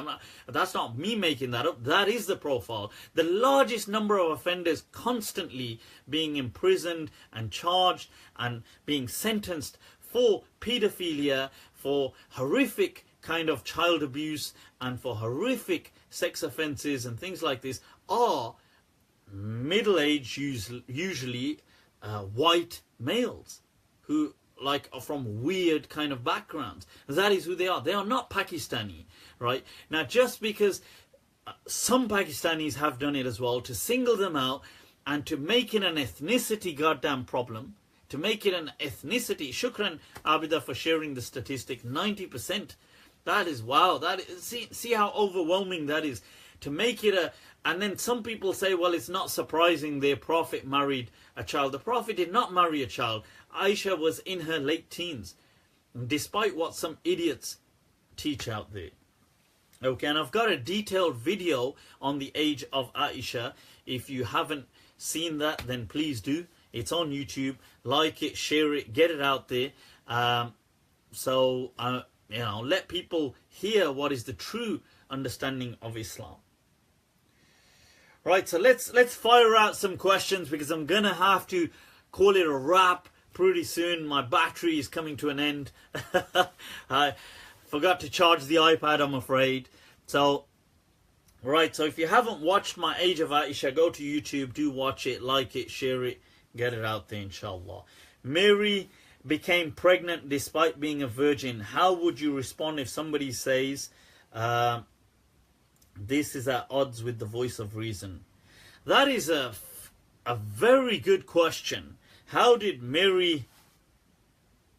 that's not me making that up. That is the profile. The largest number of offenders constantly being imprisoned and charged and being sentenced for pedophilia, for horrific kind of child abuse, and for horrific sex offences and things like this are middle-aged, usually white males who are from weird kind of backgrounds. That is who they are. They are not Pakistani, right? Now, just because some Pakistanis have done it as well, to single them out and to make it an ethnicity goddamn problem, to make it an ethnicity. Shukran, Abida, for sharing the statistic. 90%. That is, wow. That is, see how overwhelming that is. To make it and then some people say, well, it's not surprising their Prophet married a child. The Prophet did not marry a child. Aisha was in her late teens. despite what some idiots teach out there. Okay, and I've got a detailed video on the age of Aisha. If you haven't seen that, then please do. It's on YouTube. Like it, share it, get it out there. Let people hear what is the true understanding of Islam. Right, so let's fire out some questions, because I'm gonna have to call it a wrap pretty soon. My battery is coming to an end. I forgot to charge the iPad, I'm afraid. So, right, so if you haven't watched my Age of Aisha, go to YouTube, do watch it, like it, share it, get it out there, inshallah. Mary became pregnant despite being a virgin. How would you respond if somebody says this is at odds with the voice of reason? That is a very good question. How did Mary,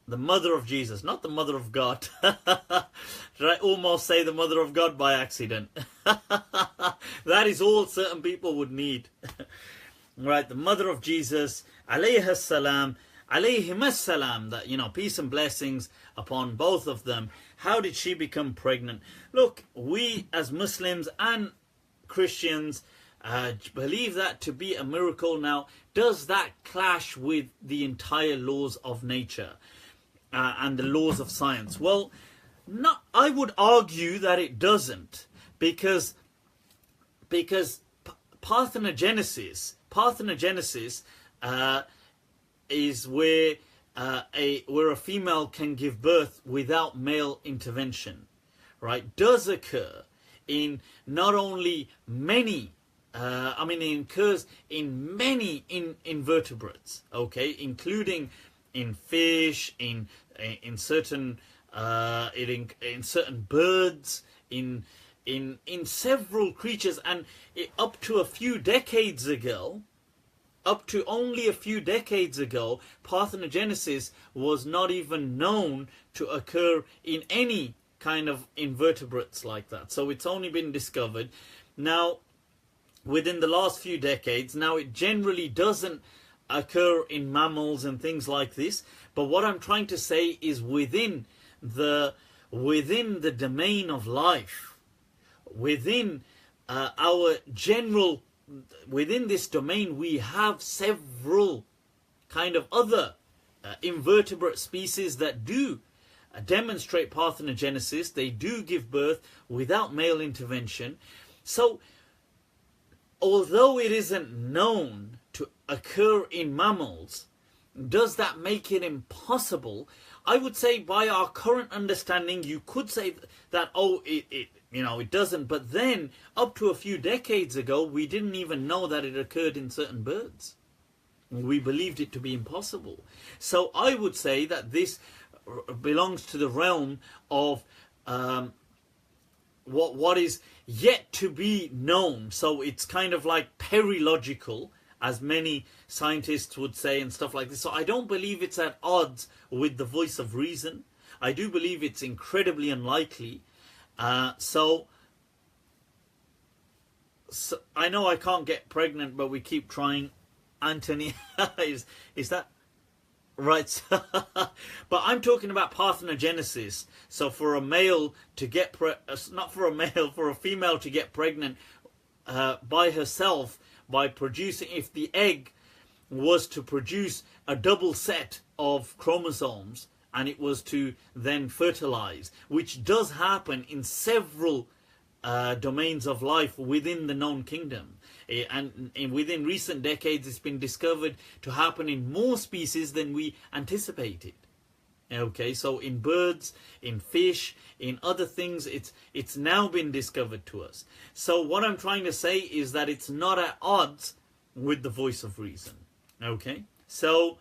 the mother of Jesus, not the mother of God, did I almost say the mother of God by accident? That is all certain people would need. Right, the mother of Jesus, alayhi salam, alayhim salam, that, peace and blessings upon both of them. How did she become pregnant? Look, we as Muslims and Christians believe that to be a miracle. Now, does that clash with the entire laws of nature and the laws of science? Well, I would argue that it doesn't, because parthenogenesis is where a female can give birth without male intervention, right? Does occur in not only many, it occurs in many invertebrates, okay, including in fish, in certain in certain birds, in several creatures, and up to only a few decades ago, parthenogenesis was not even known to occur in any kind of invertebrates like that. So it's only been discovered now within the last few decades. Now, it generally doesn't occur in mammals and things like this, but what I'm trying to say is within the domain of life, within within this domain, we have several kind of other invertebrate species that do demonstrate parthenogenesis. They do give birth without male intervention. So, although it isn't known to occur in mammals, does that make it impossible? I would say by our current understanding, you could say that, it doesn't. But then, up to a few decades ago, we didn't even know that it occurred in certain birds. We believed it to be impossible. So I would say that this belongs to the realm of what is yet to be known. So it's kind of like perilogical, as many scientists would say and stuff like this. So I don't believe it's at odds with the voice of reason. I do believe it's incredibly unlikely. So I know I can't get pregnant, but we keep trying. Anthony, is that right? But I'm talking about parthenogenesis. So for a male to get for a female to get pregnant by herself, by producing, if the egg was to produce a double set of chromosomes and it was to then fertilize, which does happen in several domains of life within the known kingdom. And within recent decades, it's been discovered to happen in more species than we anticipated. Okay, so in birds, in fish, in other things, it's now been discovered to us. So what I'm trying to say is that it's not at odds with the voice of reason. Okay, so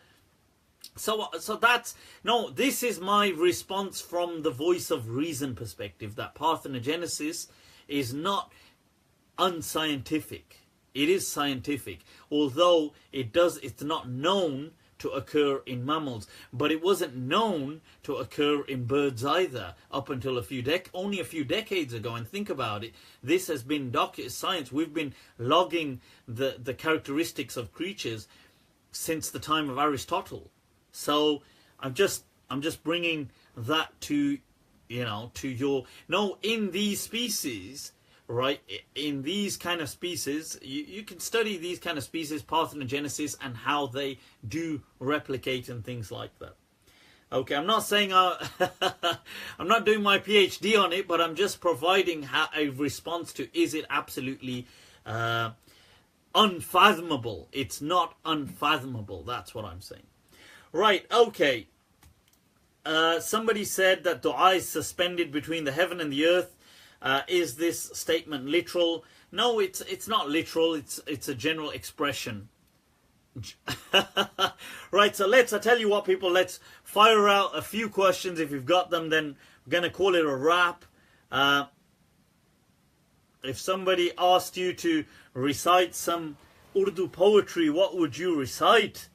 that's, no, this is my response from the voice of reason perspective, that parthenogenesis is not unscientific. It is scientific, although it's not known to occur in mammals, but it wasn't known to occur in birds either up until only a few decades ago. And think about it, this has been science. We've been logging the characteristics of creatures since the time of Aristotle. So I'm just I'm just bringing that to, you know, to your, no, in these species, right, in these kind of species, you can study these kind of species, parthenogenesis, and how they do replicate and things like that. Okay, I'm not saying I'm not doing my PhD on it, but I'm just providing a response to, is it absolutely unfathomable? It's not unfathomable. That's what I'm saying. Right, okay. Somebody said that dua is suspended between the heaven and the earth. Is this statement literal? No, it's not literal. It's a general expression. Right, so I tell you what, people, let's fire out a few questions. If you've got them, then we're going to call it a wrap. If somebody asked you to recite some Urdu poetry, what would you recite?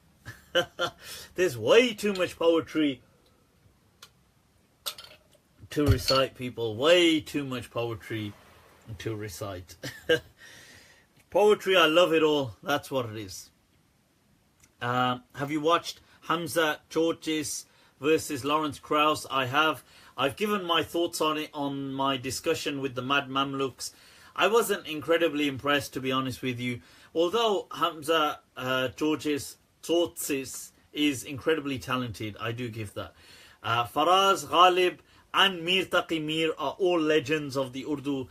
There's way too much poetry to recite, people. Way too much poetry to recite. Poetry, I love it all. That's what it is. Have you watched Hamza Georges versus Lawrence Krauss? I have. I've given my thoughts on it on my discussion with the Mad Mamluks. I wasn't incredibly impressed, to be honest with you. Although Hamza Georges is incredibly talented, I do give that. Faraz, Ghalib and Mir Taqi Mir are all legends of the Urdu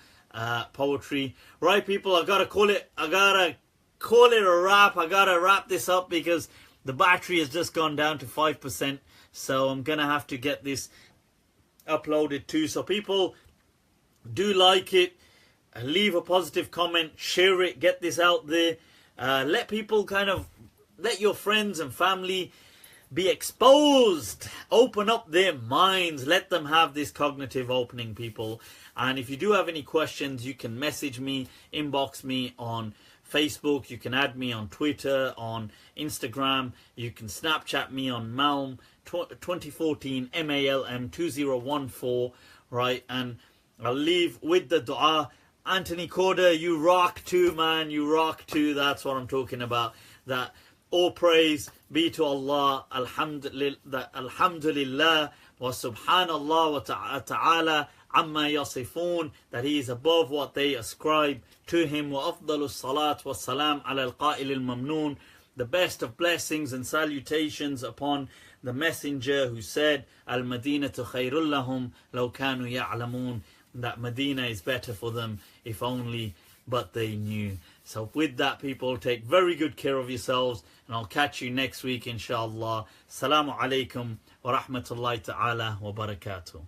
poetry. Right, people, I gotta call it a wrap. I gotta wrap this up because the battery has just gone down to 5%. So I'm gonna have to get this uploaded too. So people, do like it, leave a positive comment, share it, get this out there. Let people let your friends and family be exposed. Open up their minds. Let them have this cognitive opening, people. And if you do have any questions, you can message me, inbox me on Facebook, you can add me on Twitter, on Instagram, you can Snapchat me on Malm 2014 MALM 2014, right? And I'll leave with the dua. Anthony Corder, you rock too, man, you rock too. That's what I'm talking about. That all praise be to Allah, alhamdulillah, wa subhanallah wa ta'ala amma yasifun, that he is above what they ascribe to him. Wa afdalu salat wa salam ala al-qa'il al-mamnoon, the best of blessings and salutations upon the messenger who said, al-madinatu khayrul lahum law kanu ya'lamun, that Medina is better for them if only but they knew. So with that, people, take very good care of yourselves, and I'll catch you next week inshallah. Assalamu alaikum wa rahmatullahi ta'ala wa barakatuh.